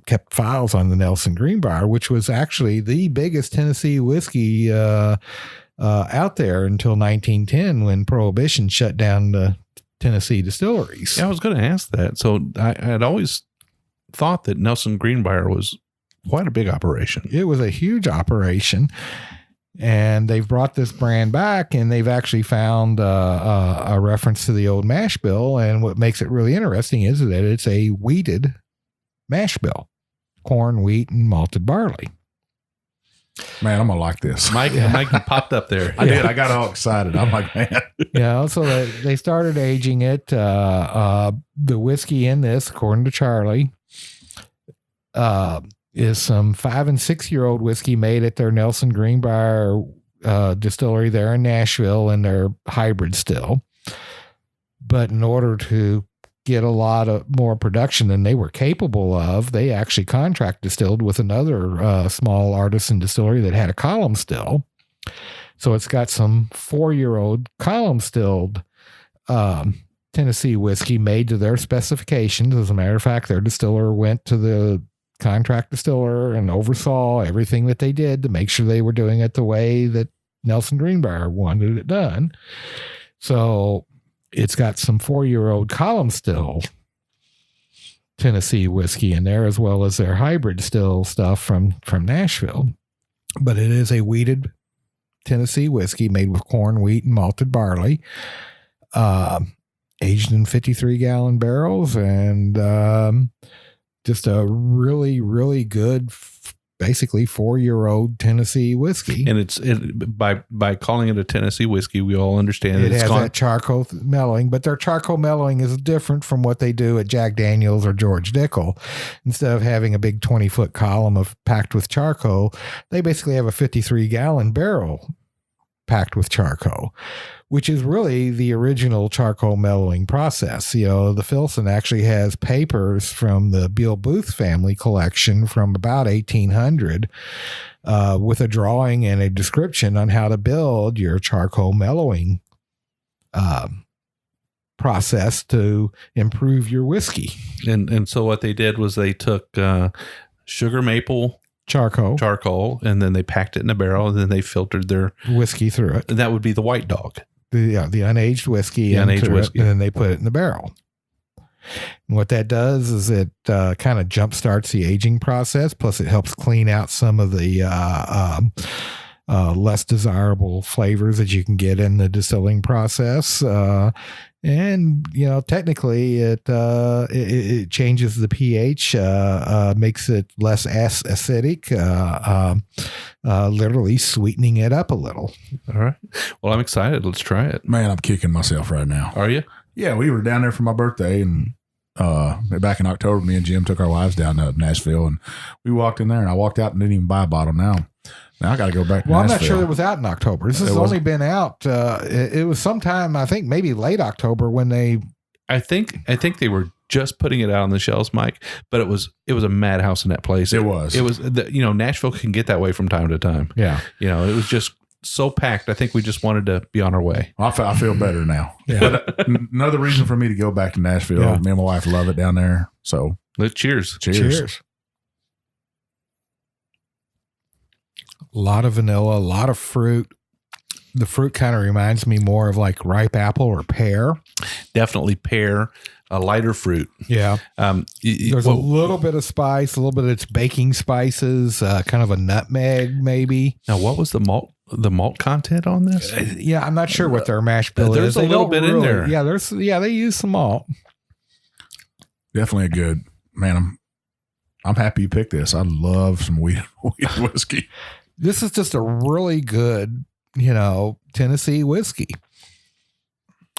kept files on the Nelson Greenbrier, which was actually the biggest Tennessee whiskey out there until 1910, when Prohibition shut down the Tennessee distilleries. Yeah, I was going to ask that. So I had always thought that Nelson Greenbrier was quite a big operation. It was a huge operation, and they've brought this brand back, and they've actually found a reference to the old mash bill. And what makes it really interesting is that it's a wheated mash bill: corn, wheat, and malted barley. Man, I'm gonna like this. Mike popped up there. I did. I got all excited. I'm like, man. So they started aging it. The whiskey in this, according to Charlie, is some 5 and 6 year old whiskey made at their Nelson Greenbrier distillery there in Nashville, and their hybrid still. But in order to get a lot of more production than they were capable of, they actually contract distilled with another small artisan distillery that had a column still. So it's got some 4-year-old column stilled Tennessee whiskey made to their specifications. As a matter of fact, their distiller went to the contract distiller and oversaw everything that they did to make sure they were doing it the way that Nelson Greenbrier wanted it done. So it's got some 4-year-old column still Tennessee whiskey in there, as well as their hybrid still stuff from Nashville. But it is a wheated Tennessee whiskey made with corn, wheat, and malted barley, aged in 53-gallon barrels, and just a really, really good, basically 4-year-old Tennessee whiskey. And by calling it a Tennessee whiskey, we all understand it has that charcoal mellowing, but their charcoal mellowing is different from what they do at Jack Daniel's or George Dickel. Instead of having a big 20-foot column packed with charcoal, they basically have a 53-gallon barrel packed with charcoal, which is really the original charcoal mellowing process. The Filson actually has papers from the Beale Booth family collection from about 1800 with a drawing and a description on how to build your charcoal mellowing process to improve your whiskey. And so what they did was they took sugar maple charcoal, and then they packed it in a barrel, and then they filtered their whiskey through it. And that would be the White Dog. The unaged whiskey, and then they put it in the barrel. And what that does is it kind of jump starts the aging process. Plus, it helps clean out some of the less desirable flavors that you can get in the distilling process. And technically, it changes the pH, makes it less acidic, literally sweetening it up a little. All right. Well, I'm excited. Let's try it. Man, I'm kicking myself right now. Are you? Yeah, we were down there for my birthday, and back in October, me and Jim took our wives down to Nashville, and we walked in there, and I walked out and didn't even buy a bottle. Now I got to go back to Nashville. I'm not sure it was out in October. This has only been out. It was sometime, I think, maybe late October when they. I think they were just putting it out on the shelves, Mike. But it was a madhouse in that place. It was. Nashville can get that way from time to time. Yeah. It was just so packed. I think we just wanted to be on our way. I feel better now. Yeah. But another reason for me to go back to Nashville. Yeah. Me and my wife love it down there. So cheers. Cheers. A lot of vanilla, a lot of fruit. The fruit kind of reminds me more of like ripe apple or pear. Definitely pear, a lighter fruit. Yeah. There's a little bit of spice, a little bit of its baking spices, kind of a nutmeg maybe. Now, what was the malt content on this? I'm not sure what their mash bill is. There's a little bit in there. Yeah, they use some malt. Definitely a good, man. I'm happy you picked this. I love some wheat whiskey. This is just a really good, Tennessee whiskey.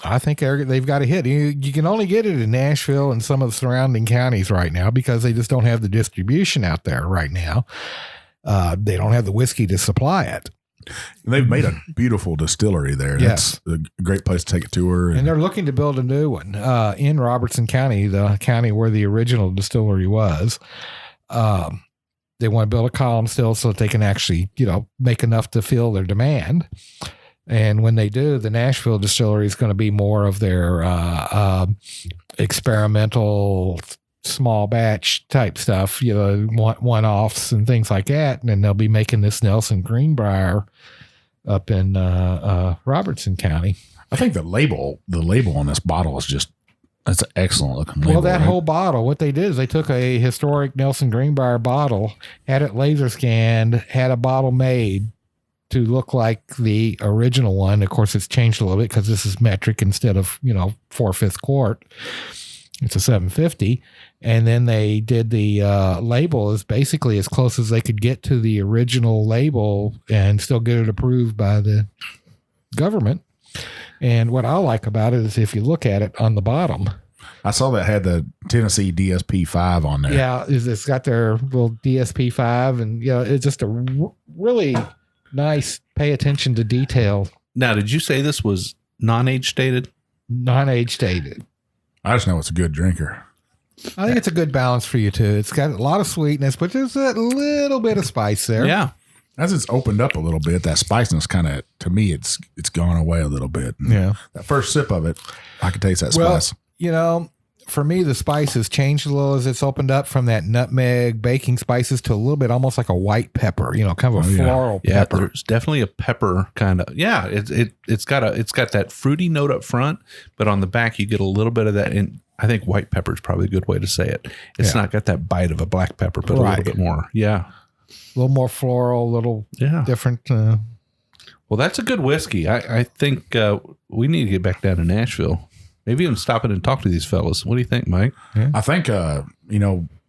I think they've got a hit. You can only get it in Nashville and some of the surrounding counties right now because they just don't have the distribution out there right now. They don't have the whiskey to supply it. And they've made a beautiful distillery there. Yes. That's a great place to take a tour. And they're looking to build a new one in Robertson County, the county where the original distillery was. They want to build a column still so that they can actually, make enough to fill their demand. And when they do, the Nashville distillery is going to be more of their experimental small batch type stuff, one-offs and things like that. And then they'll be making this Nelson Greenbrier up in Robertson County. I think the label on this bottle is that's an excellent looking label. Well, that whole bottle, what they did is they took a historic Nelson Greenbrier bottle, had it laser scanned, had a bottle made to look like the original one. Of course, it's changed a little bit because this is metric instead of, 4/5 quart. It's a 750. And then they did the label as basically as close as they could get to the original label and still get it approved by the government. And what I like about it is if you look at it on the bottom. I saw that had the Tennessee DSP-5 on there. Yeah, it's got their little DSP-5 and, it's just a really nice pay attention to detail. Now, did you say this was non-age stated? Non-age stated. I just know it's a good drinker. I think it's a good balance for you too. It's got a lot of sweetness, but there's a little bit of spice there. Yeah. As it's opened up a little bit, that spiciness kind of, to me, it's gone away a little bit. And Yeah. that first sip of it, I can taste that Well, spice. you know, for me, the spice has changed a little as it's opened up from that nutmeg baking spices to a little bit almost like a white pepper, kind of a floral Yeah, pepper. there's definitely a pepper kind of. Yeah, it's got that fruity note up front, but on the back you get a little bit of that. And I think white pepper is probably a good way to say it. It's not got that bite of a black pepper, but a little bit more. Yeah, A little more floral, a little different. Well, that's a good whiskey. I think we need to get back down to Nashville. Maybe even stop in and talk to these fellas. What do you think, Mike? Yeah. I think,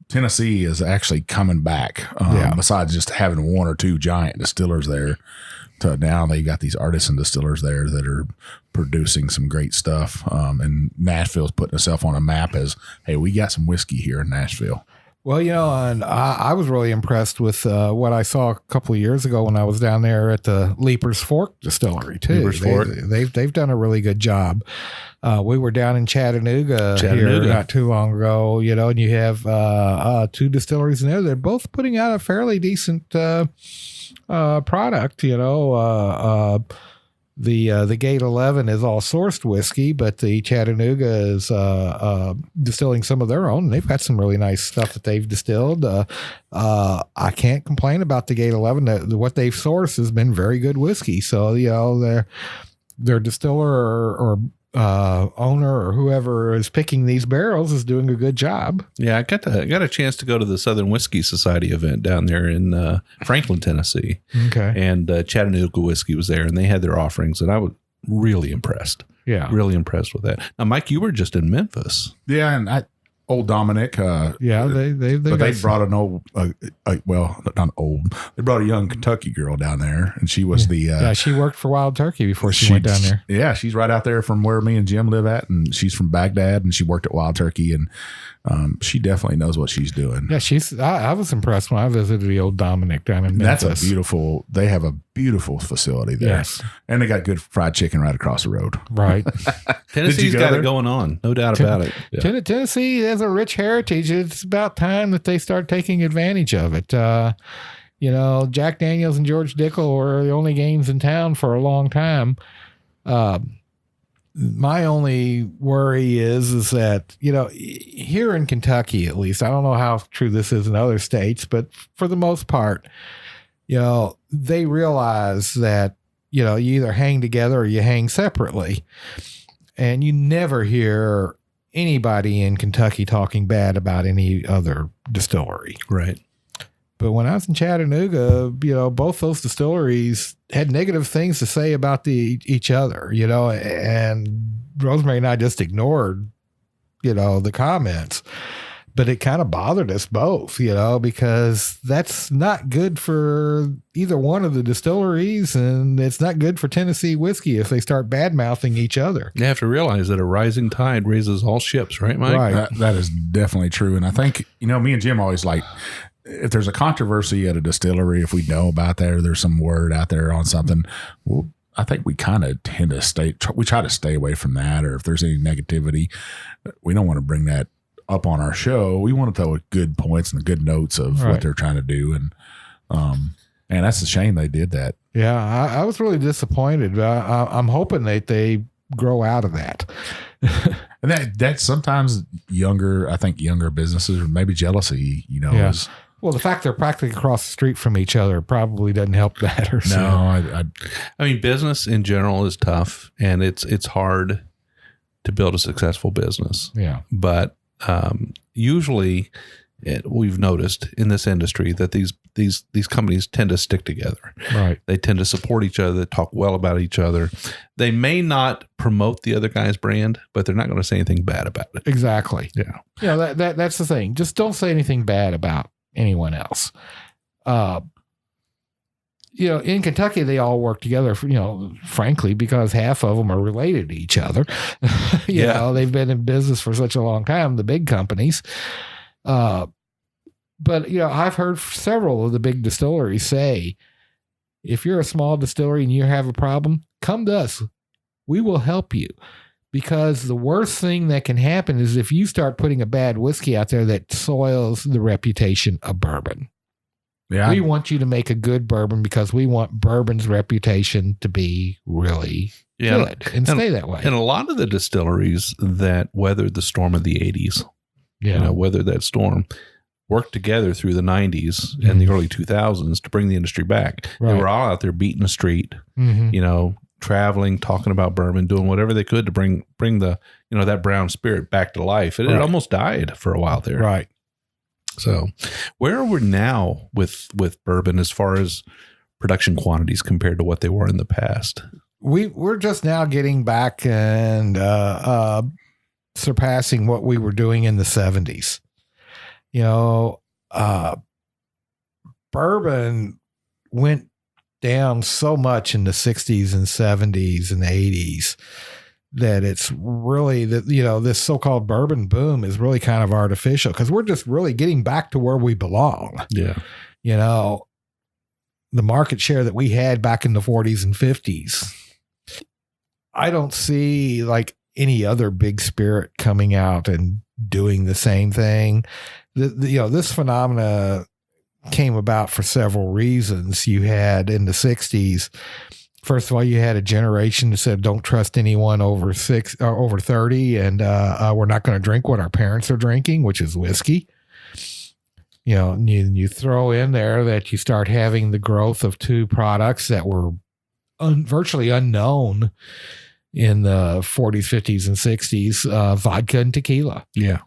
Tennessee is actually coming back. Besides just having one or two giant distillers there, to now they've got these artisan distillers there that are producing some great stuff. And Nashville's putting itself on a map as, hey, we got some whiskey here in Nashville. Well, and I was really impressed with what I saw a couple of years ago when I was down there at the Leaper's Fork Distillery too. Leaper's Fork. They've done a really good job. We were down in Chattanooga here not too long ago, and you have two distilleries in there. They're both putting out a fairly decent product. The Gate 11 is all sourced whiskey, but the Chattanooga is distilling some of their own. They've got some really nice stuff that they've distilled. I can't complain about the Gate 11. What they've sourced has been very good whiskey. So, their distiller or owner or whoever is picking these barrels is doing a good job. Yeah, I got a chance to go to the Southern Whiskey Society event down there in Franklin, Tennessee. Okay. And Chattanooga Whiskey was there, and they had their offerings, and I was really impressed. Yeah. Really impressed with that. Now, Mike, you were just in Memphis. Yeah, and old Dominic. They brought an old, not old. They brought a young Kentucky girl down there, and she was she worked for Wild Turkey before she went down there. Yeah, she's right out there from where me and Jim live at, and she's from Baghdad, and she worked at Wild Turkey, and she definitely knows what she's doing. Yeah, I was impressed when I visited the old Dominic down in Memphis. They have a beautiful facility there. Yes. And they got good fried chicken right across the road. Right. Tennessee's got it going on. No doubt about it. Yeah. Tennessee has a rich heritage. It's about time that they start taking advantage of it. Jack Daniels and George Dickel were the only games in town for a long time. My only worry is that, here in Kentucky, at least, I don't know how true this is in other states, but for the most part, they realize that, you either hang together or you hang separately. And you never hear anybody in Kentucky talking bad about any other distillery. Right. But when I was in Chattanooga, both those distilleries had negative things to say about each other, and Rosemary and I just ignored, the comments. But it kind of bothered us both, because that's not good for either one of the distilleries, and it's not good for Tennessee whiskey if they start bad-mouthing each other. You have to realize that a rising tide raises all ships, right, Mike? Right. That is definitely true. And I think, me and Jim always if there's a controversy at a distillery, if we know about that or there's some word out there on something, well, I think we kind of tend to we try to stay away from that. Or if there's any negativity, we don't want to bring that up on our show. We want to tell good points and the good notes of what they're trying to do. And that's a shame they did that. Yeah, I was really disappointed. I'm hoping that they grow out of that. And that sometimes younger businesses, or maybe jealousy, is. Well, the fact they're practically across the street from each other probably doesn't help matters. No, I mean, business in general is tough, and it's hard to build a successful business. Yeah. But usually, we've noticed in this industry that these companies tend to stick together. Right. They tend to support each other, talk well about each other. They may not promote the other guy's brand, but they're not going to say anything bad about it. Exactly. Yeah. That's the thing. Just don't say anything bad about anyone else. In Kentucky, they all work together, frankly, because half of them are related to each other. They've been in business for such a long time, the big companies. But, I've heard several of the big distilleries say, if you're a small distillery and you have a problem, come to us. We will help you. because the worst thing that can happen is if you start putting a bad whiskey out there that soils the reputation of bourbon. Yeah. We want you to make a good bourbon because we want bourbon's reputation to be really good and stay that way. And a lot of the distilleries that weathered the storm of the 80s, weathered that storm, worked together through the 90s and the early 2000s to bring the industry back. Right. They were all out there beating the street, traveling, talking about bourbon, doing whatever they could to bring the, that brown spirit back to life. And it almost died for a while there. Right. So where are we now with bourbon as far as production quantities compared to what they were in the past? We're just now getting back and surpassing what we were doing in the 70s. Bourbon went down so much in the 60s and 70s and 80s that it's really that, this so-called bourbon boom is really kind of artificial because we're just really getting back to where we belong. Yeah. The market share that we had back in the 40s and 50s. I don't see like any other big spirit coming out and doing the same thing. This phenomena came about for several reasons. You had in the 60s, first of all, you had a generation that said, don't trust anyone over 30. And we're not going to drink what our parents are drinking, which is whiskey. You throw in there that you start having the growth of two products that were virtually unknown in the 40s, 50s, and 60s, vodka and tequila. Yeah.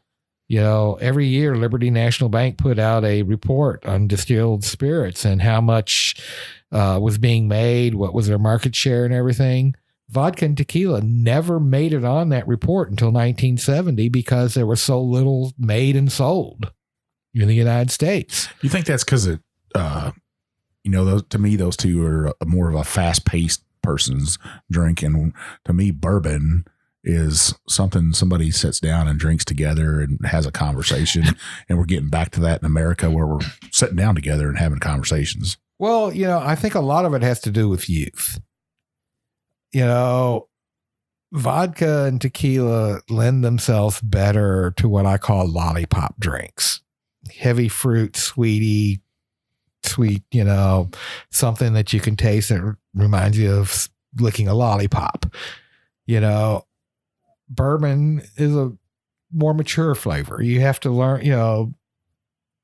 Every year Liberty National Bank put out a report on distilled spirits and how much was being made, what was their market share and everything. Vodka and tequila never made it on that report until 1970 because there was so little made and sold in the United States. You think that's because to me, those two are more of a fast-paced person's drink. And to me, bourbon is something somebody sits down and drinks together and has a conversation. And we're getting back to that in America where we're sitting down together and having conversations. Well, I think a lot of it has to do with youth. Vodka and tequila lend themselves better to what I call lollipop drinks. Heavy fruit, sweet, something that you can taste that reminds you of licking a lollipop. Bourbon is a more mature flavor. You have to learn,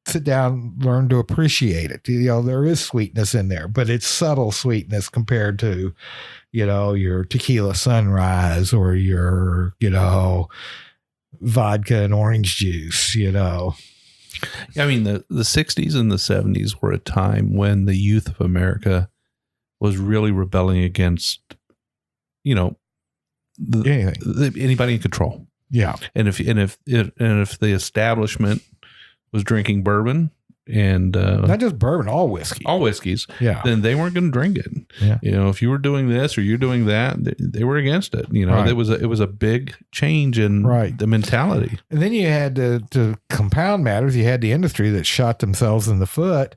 sit down, learn to appreciate it. There is sweetness in there, but it's subtle sweetness compared to, your tequila sunrise or your, vodka and orange juice, I mean, the 60s and the 70s were a time when the youth of America was really rebelling against, anybody in control. Yeah. And if the establishment was drinking bourbon and not just bourbon, all whiskeys, then they weren't going to drink it. Yeah. If you were doing this or you're doing that, they were against it. Right. It was a big change in the mentality. And then you had to compound matters. You had the industry that shot themselves in the foot.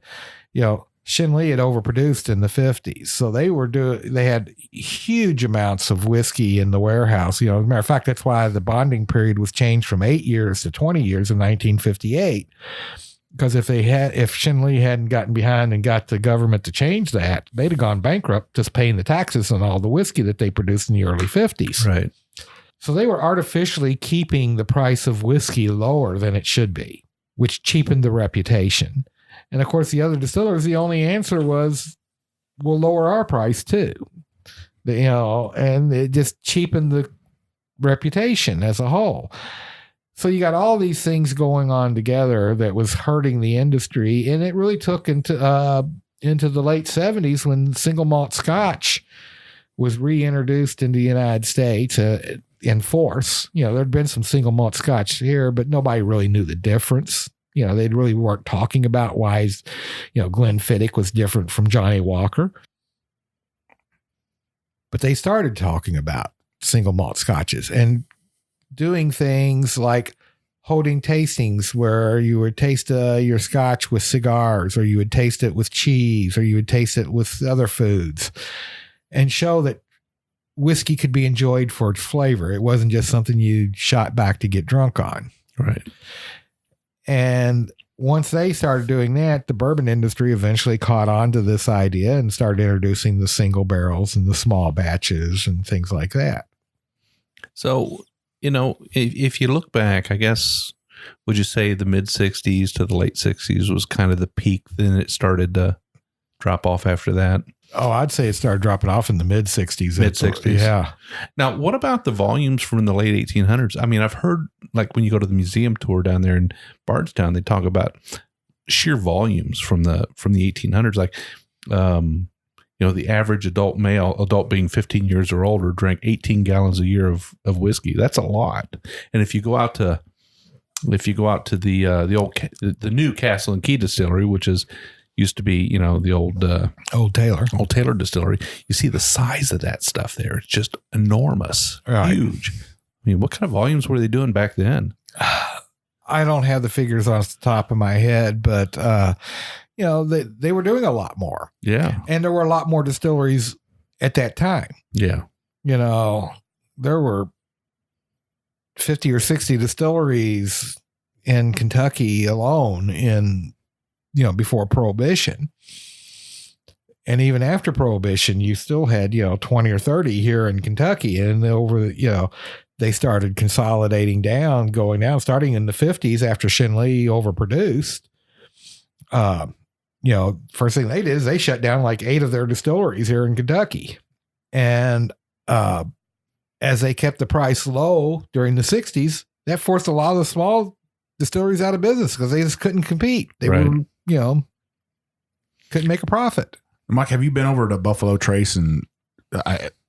Shinley had overproduced in the 50s. So they had huge amounts of whiskey in the warehouse. As a matter of fact, that's why the bonding period was changed from 8 years to 20 years in 1958. Because if Shinley hadn't gotten behind and got the government to change that, they'd have gone bankrupt just paying the taxes on all the whiskey that they produced in the early 50s. Right. So they were artificially keeping the price of whiskey lower than it should be, which cheapened the reputation. And of course, the other distillers, the only answer was, we'll lower our price too. And it just cheapened the reputation as a whole. So you got all these things going on together that was hurting the industry. And it really took into the late 70s when single malt Scotch was reintroduced into the United States in force. There'd been some single malt Scotch here, but nobody really knew the difference. They really weren't talking about why, Glenfiddich was different from Johnny Walker. But they started talking about single malt Scotches and doing things like holding tastings where you would taste your Scotch with cigars, or you would taste it with cheese, or you would taste it with other foods, and show that whiskey could be enjoyed for its flavor. It wasn't just something you shot back to get drunk on. Right. And once they started doing that, the bourbon industry eventually caught on to this idea and started introducing the single barrels and the small batches and things like that. So, if you look back, I guess, would you say the mid 60s to the late 60s was kind of the peak? Then it started to drop off after that? Oh, I'd say it started dropping off in the mid 60s. Mid 60s. Yeah. Now, what about the volumes from the late 1800s? I mean, I've heard, like, when you go to the museum tour down there in Bardstown, they talk about sheer volumes from the 1800s. Like, the average adult being 15 years or older, drank 18 gallons a year of whiskey. That's a lot. And if you go out to the new Castle and Key Distillery, which used to be, the old Taylor Distillery, you see the size of that stuff there. It's just enormous, right. Huge. I mean, what kind of volumes were they doing back then? I don't have the figures on the top of my head, but, they were doing a lot more. Yeah. And there were a lot more distilleries at that time. Yeah. There were 50 or 60 distilleries in Kentucky alone before Prohibition. And even after Prohibition, you still had, 20 or 30 here in Kentucky. And they started consolidating down, going down, starting in the 50s after Shinley overproduced. First thing they did is they shut down like 8 of their distilleries here in Kentucky. And as they kept the price low during the 60s, that forced a lot of the small distilleries out of business because they just couldn't compete. They right. were, couldn't make a profit. Mike, have you been over to Buffalo Trace and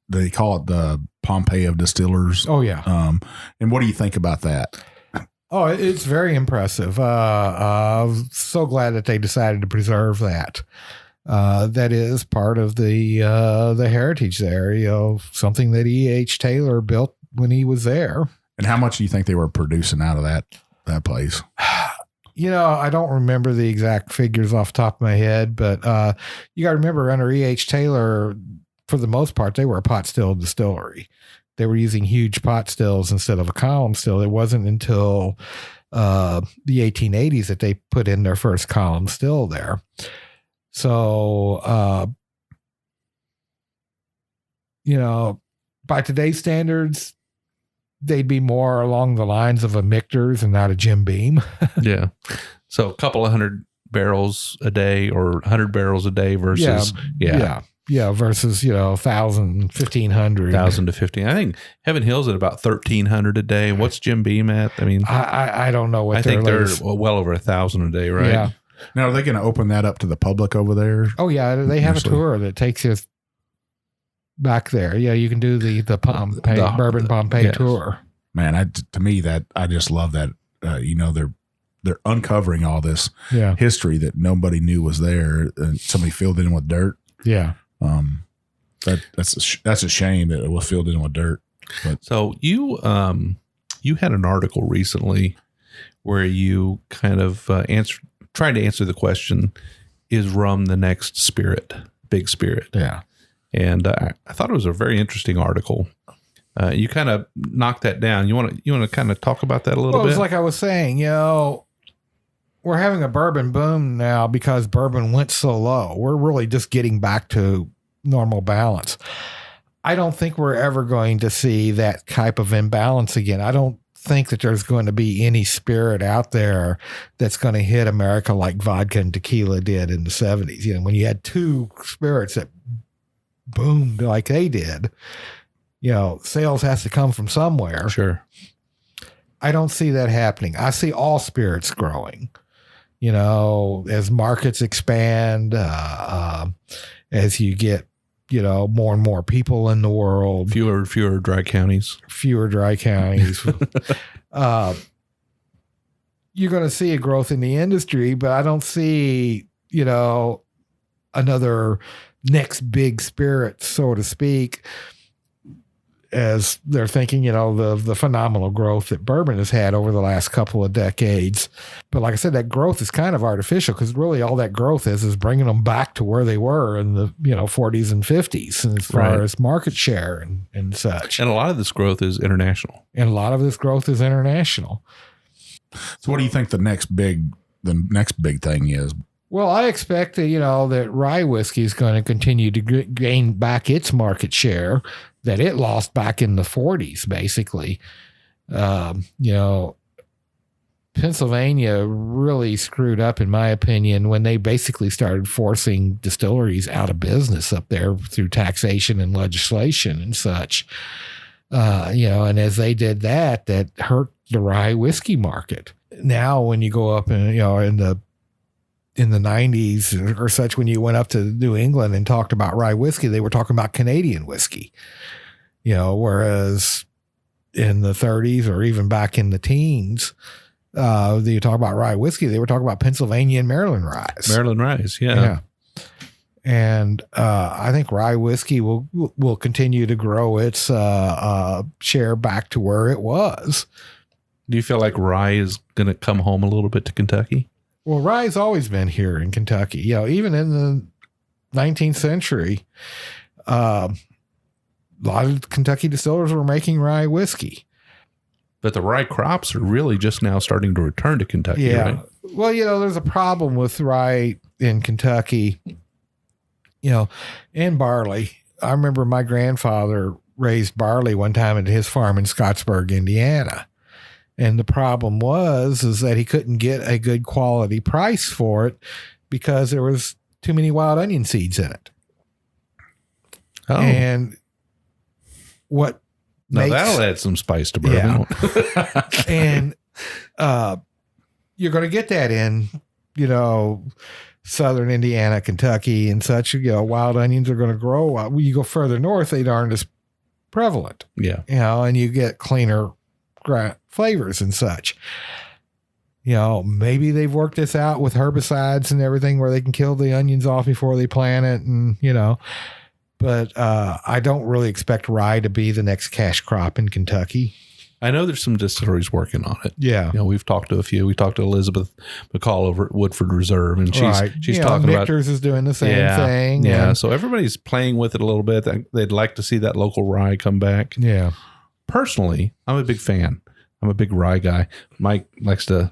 they call it the Pompeii of distillers? Oh yeah. And what do you think about that? Oh, it's very impressive. I'm so glad that they decided to preserve that. That is part of the heritage there, something that E.H. Taylor built when he was there. And how much do you think they were producing out of that place? I don't remember the exact figures off the top of my head, but you got to remember under E.H. Taylor, for the most part, they were a pot still distillery. They were using huge pot stills instead of a column still. It wasn't until the 1880s that they put in their first column still there. So, by today's standards, they'd be more along the lines of a Michter's and not a Jim Beam. Yeah. So a couple of 100 barrels a day or 100 barrels a day versus, versus, 1,000, 1,500. 1,000 to 15. I think Heaven Hill's at about 1,300 a day. What's Jim Beam at? I mean, I don't know what I think they're well over 1,000 a day, right? Yeah. Now, are they going to open that up to the public over there? Oh, yeah. They have a tour that takes you back there. Yeah, you can do the Bourbon Pompeii tour. Man, to me, I just love that. They're uncovering all this history that nobody knew was there, and somebody filled it in with dirt. Yeah. That's a shame that it was filled in with dirt. But. So you had an article recently where you kind of tried to answer the question, is rum the next big spirit? Yeah. And I thought it was a very interesting article. You kind of knocked that down. You want to kind of talk about that a little bit? It's like I was saying, we're having a bourbon boom now because bourbon went so low. We're really just getting back to normal balance. I don't think we're ever going to see that type of imbalance again. I don't think that there's going to be any spirit out there that's going to hit America like vodka and tequila did in the 70s. When you had two spirits that boomed like they did, sales has to come from somewhere. Sure. I don't see that happening. I see all spirits growing, as markets expand, as you get, more and more people in the world. Fewer dry counties. You're going to see a growth in the industry, but I don't see, another next big spirit, so to speak. as they're thinking, the phenomenal growth that bourbon has had over the last couple of decades. But like I said, that growth is kind of artificial because really all that growth is bringing them back to where they were in the 40s and 50s as far as market share and such. And a lot of this growth is international. So what do you think the next big thing is? Well, I expect that, that rye whiskey is going to continue to gain back its market share that it lost back in the 40s, basically. Pennsylvania really screwed up, in my opinion, when they basically started forcing distilleries out of business up there through taxation and legislation and such. And as they did that hurt the rye whiskey market. Now, when you go up and, in the 90s or such, when you went up to New England and talked about rye whiskey, they were talking about Canadian whiskey, whereas in the 30s or even back in the teens, you talk about rye whiskey, they were talking about Pennsylvania and Maryland ryes. Yeah. And I think rye whiskey will continue to grow its share back to where it was. Do you feel like rye is going to come home a little bit to Kentucky? Well, rye's always been here in Kentucky. Even in the 19th century, a lot of Kentucky distillers were making rye whiskey. But the rye crops are really just now starting to return to Kentucky, right? Well, there's a problem with rye in Kentucky, and barley. I remember my grandfather raised barley one time at his farm in Scottsburg, Indiana. And the problem is that he couldn't get a good quality price for it because there was too many wild onion seeds in it. Oh. And that'll add some spice to bourbon. Yeah. And you're going to get that in, southern Indiana, Kentucky and such. Wild onions are going to grow. When you go further north, they aren't as prevalent. Yeah. And you get cleaner flavors and such. Maybe they've worked this out with herbicides and everything where they can kill the onions off before they plant it, and but I don't really expect rye to be the next cash crop in Kentucky. I know there's some distilleries working on it. Yeah. We've talked to a few. We talked to Elizabeth McCall over at Woodford Reserve, and she's talking about Michter's is doing the same thing. Yeah. And, so everybody's playing with it a little bit. They'd like to see that local rye come back. Yeah. Personally, I'm a big fan. I'm a big rye guy. Mike likes to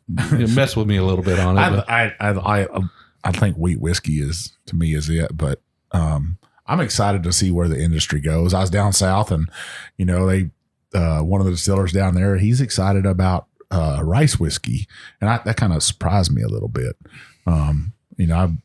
mess with me a little bit on it. I think wheat whiskey is it, but I'm excited to see where the industry goes. I was down south, and they one of the distillers down there, he's excited about rice whiskey, and that kind of surprised me a little bit. I've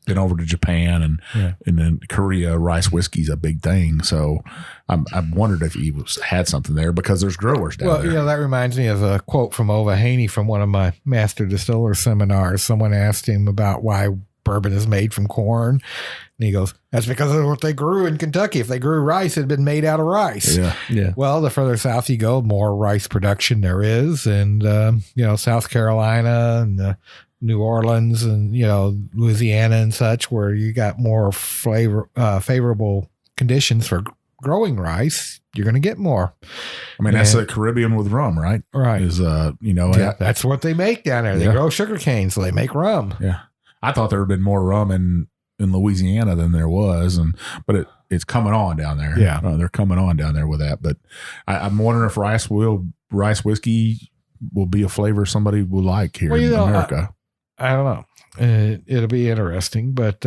been over to Japan and then Korea, rice whiskey is a big thing. So I wondered if he had something there because there's growers down there. That reminds me of a quote from Ova Haney from one of my master distiller seminars. Someone asked him about why bourbon is made from corn. And he goes, that's because of what they grew in Kentucky. If they grew rice, it had been made out of rice. Yeah. Well, the further south you go, more rice production there is. And, South Carolina and New Orleans and, Louisiana and such, where you got more favorable conditions for growing rice, you're going to get more. That's the Caribbean with rum, right? Right. That's what they make down there. They grow sugar cane, so they make rum. Yeah. I thought there had been more rum in Louisiana than there was, but it's coming on down there. Yeah. They're coming on down there with that. But I'm wondering if rice whiskey will be a flavor somebody will like here in America. I don't know. It'll be interesting, but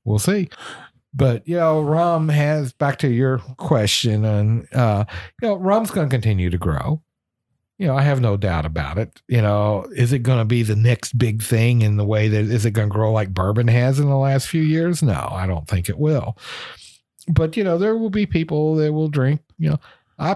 we'll see. But, rum has, back to your question, and, rum's going to continue to grow. I have no doubt about it. Is it going to be the next big thing in the way that, is it going to grow like bourbon has in the last few years? No, I don't think it will. But, there will be people that will drink, I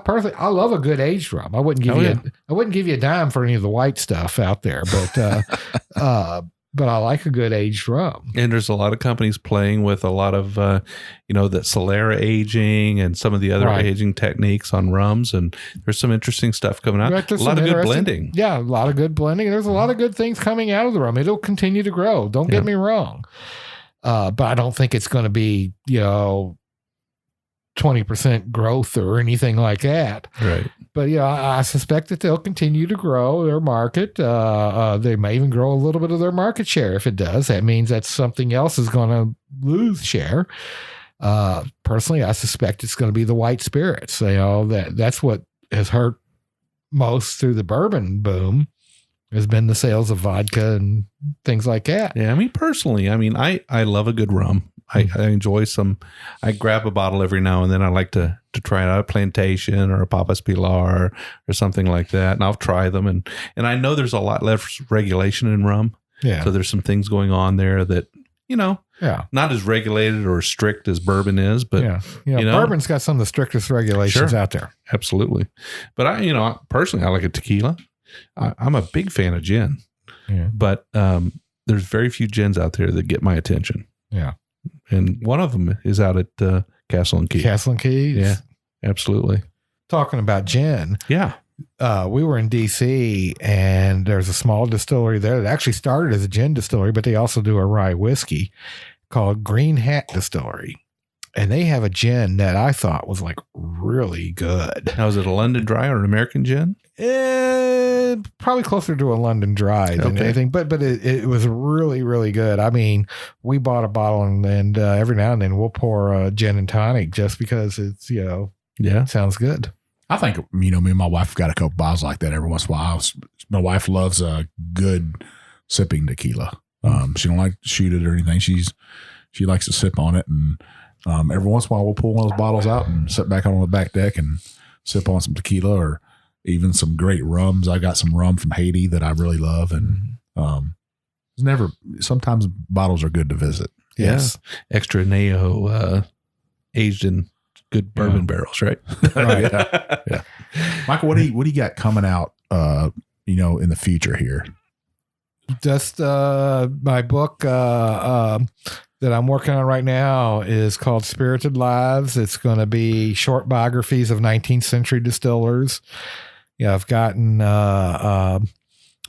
love a good aged rum. I wouldn't give you a dime for any of the white stuff out there, but but I like a good aged rum. And there's a lot of companies playing with a lot of that Solera aging and some of the other aging techniques on rums, and there's some interesting stuff coming out. Right, a lot of good blending. Yeah, a lot of good blending. There's a lot of good things coming out of the rum. It'll continue to grow. Don't get me wrong, but I don't think it's going to be 20% growth or anything like that. Right. But yeah, I suspect that they'll continue to grow their market. They may even grow a little bit of their market share. If it does, that means that something else is going to lose share. Personally, I suspect it's going to be the white spirits. That's what has hurt most through the bourbon boom has been the sales of vodka and things like that. Yeah, I mean, personally, I love a good rum. I enjoy some. I grab a bottle every now and then. I like to try out a plantation or a Papas Pilar or something like that, and I'll try them. And I know there's a lot less regulation in rum. Yeah. So there's some things going on there that not as regulated or strict as bourbon is, but bourbon's got some of the strictest regulations out there. Absolutely. But I personally, I like a tequila. I'm a big fan of gin, but there's very few gins out there that get my attention. Yeah. And one of them is out at Castle and Key. Castle and Keys? Yeah, absolutely. Talking about gin. Yeah. We were in D.C. and there's a small distillery there that actually started as a gin distillery, but they also do a rye whiskey called Green Hat Distillery. And they have a gin that I thought was like really good. Now, is it a London Dry or an American gin? Probably closer to a London Dry than anything, but it was really, really good. I mean, we bought a bottle and every now and then we'll pour a gin and tonic just because it's, sounds good. I think, me and my wife got a couple bottles like that every once in a while. My wife loves a good sipping tequila. She don't like to shoot it or anything. She likes to sip on it. And every once in a while we'll pull one of those bottles out and sit back on the back deck and sip on some tequila or even some great rums. I got some rum from Haiti that I really love. And sometimes bottles are good to visit. Yes. Yeah. Extra Neo aged in good bourbon barrels, right? Right. Yeah. Michael, what do you got coming out in the future here? Just my book that I'm working on right now is called Spirited Lives. It's going to be short biographies of 19th century distillers. I've gotten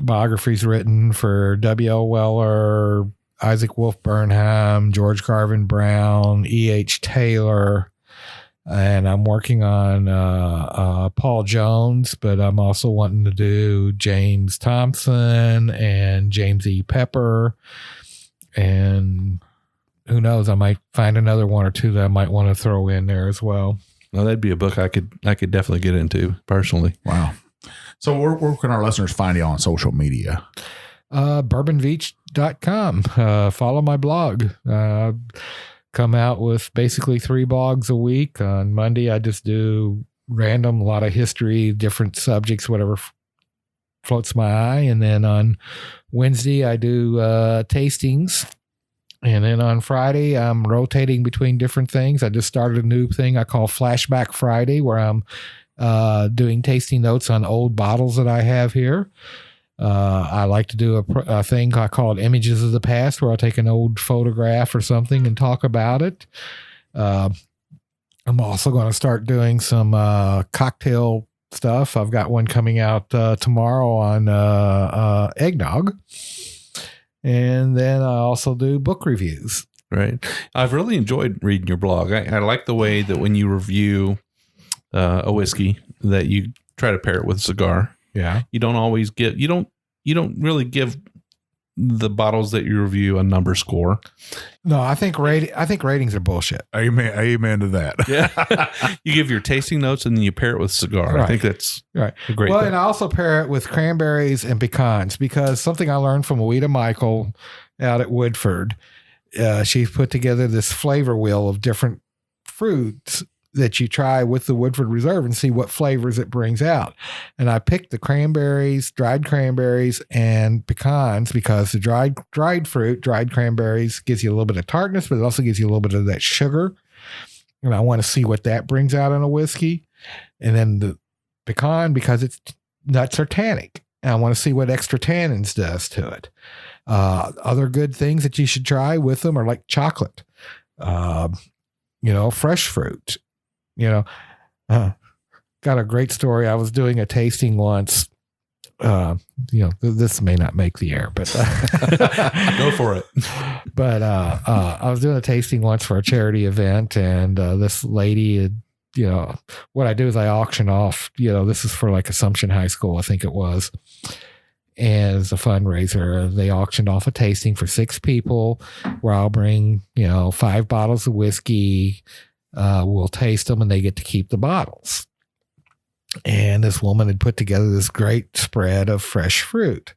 biographies written for W.L. Weller, Isaac Wolf Bernheim, George Garvin Brown, E.H. Taylor, and I'm working on Paul Jones, but I'm also wanting to do James Thompson and James E. Pepper, and who knows, I might find another one or two that I might want to throw in there as well. Well, that'd be a book I could definitely get into personally. Wow. So where can our listeners find you on social media? bourbonveach.com. Follow my blog. Come out with basically 3 blogs a week. On Monday, I just do random, a lot of history, different subjects, whatever floats my eye. And then on Wednesday, I do tastings. And then on Friday, I'm rotating between different things. I just started a new thing I call Flashback Friday, where I'm doing tasting notes on old bottles that I have here. I like to do a thing I call it Images of the Past, where I'll take an old photograph or something and talk about it. I'm also going to start doing some cocktail stuff. I've got one coming out tomorrow on eggnog. And then I also do book reviews. Right. I've really enjoyed reading your blog. I like the way that when you review a whiskey that you try to pair it with a cigar. Yeah. You don't always get, you don't really give the bottles that you review a number score. No, I think ratings are bullshit. Amen to that. Yeah. You give your tasting notes and then you pair it with cigar. Right. I think that's right. A great thing. And I also pair it with cranberries and pecans, because something I learned from Weta Michael out at Woodford, she's put together this flavor wheel of different fruits that you try with the Woodford Reserve and see what flavors it brings out. And I picked the cranberries, dried cranberries, and pecans, because the dried fruit, dried cranberries, gives you a little bit of tartness, but it also gives you a little bit of that sugar. And I want to see what that brings out in a whiskey. And then the pecan, because its nuts are tannic, and I want to see what extra tannins does to it. Other good things that you should try with them are like chocolate, fresh fruit. Got a great story. I was doing a tasting once this may not make the air, but go for it. But I was doing a tasting once for a charity event, and this lady had, what I do is I auction off, this is for like Assumption High School, I think it was. And as a fundraiser, they auctioned off a tasting for 6 people where I'll bring, 5 bottles of whiskey. We'll taste them and they get to keep the bottles. And this woman had put together this great spread of fresh fruit.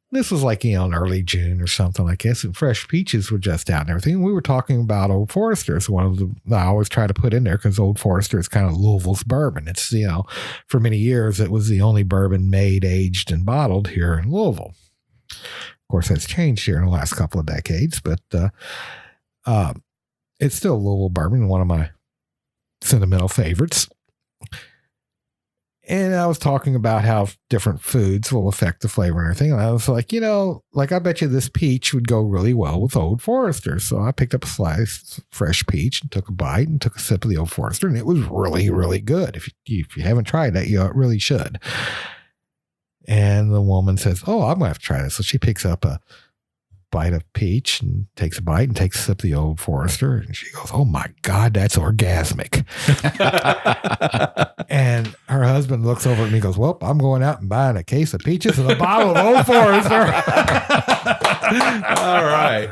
This was like, in early June or something like this, and fresh peaches were just out and everything. We were talking about Old Forester's, one of the I always try to put in there because Old Forester is kind of Louisville's bourbon. It's, for many years, it was the only bourbon made, aged, and bottled here in Louisville. Of course, that's changed here in the last couple of decades, but it's still Louisville bourbon, one of my sentimental favorites. And I was talking about how different foods will affect the flavor and everything. And I was like, I bet you this peach would go really well with Old Forester. So I picked up a slice of fresh peach and took a bite and took a sip of the Old Forester. And it was really, really good. If you haven't tried that, you really should. And the woman says, I'm going to have to try this. So she picks up a bite of peach and takes a bite and takes a sip of the Old Forester. And she goes, oh my God, that's orgasmic. And her husband looks over at me and goes, well, I'm going out and buying a case of peaches and a bottle of Old Forester. All right.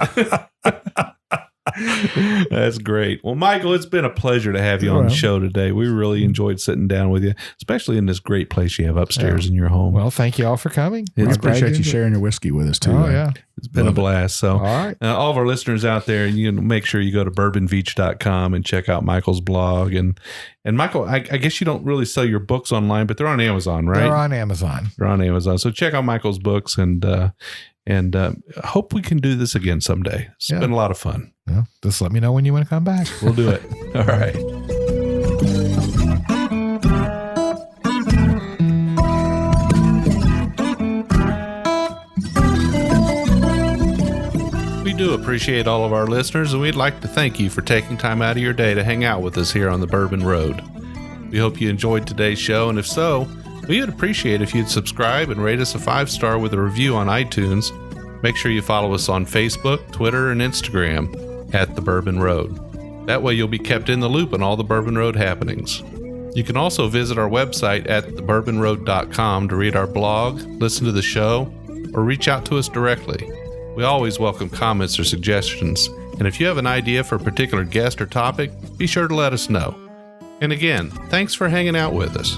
That's great. Well, Michael, it's been a pleasure to have you on the show today. We really enjoyed sitting down with you, especially in this great place you have upstairs in your home. Well, thank you all for coming. I appreciate you sharing your whiskey with us too. Oh, yeah. It's been a blast. So all right. All of our listeners out there, make sure you go to bourbonveach.com and check out Michael's blog. And Michael, I guess you don't really sell your books online, but they're on Amazon, right? They're on Amazon. So check out Michael's books, and I hope we can do this again someday. It's been a lot of fun. Yeah, just let me know when you want to come back. We'll do it. All right. We do appreciate all of our listeners, and we'd like to thank you for taking time out of your day to hang out with us here on the Bourbon Road. We hope you enjoyed today's show, and if so, we would appreciate if you'd subscribe and rate us a 5-star with a review on iTunes. Make sure you follow us on Facebook, Twitter, and Instagram at The Bourbon Road. That way you'll be kept in the loop on all the Bourbon Road happenings. You can also visit our website at thebourbonroad.com to read our blog, listen to the show, or reach out to us directly. We always welcome comments or suggestions, and if you have an idea for a particular guest or topic, be sure to let us know. And again, thanks for hanging out with us.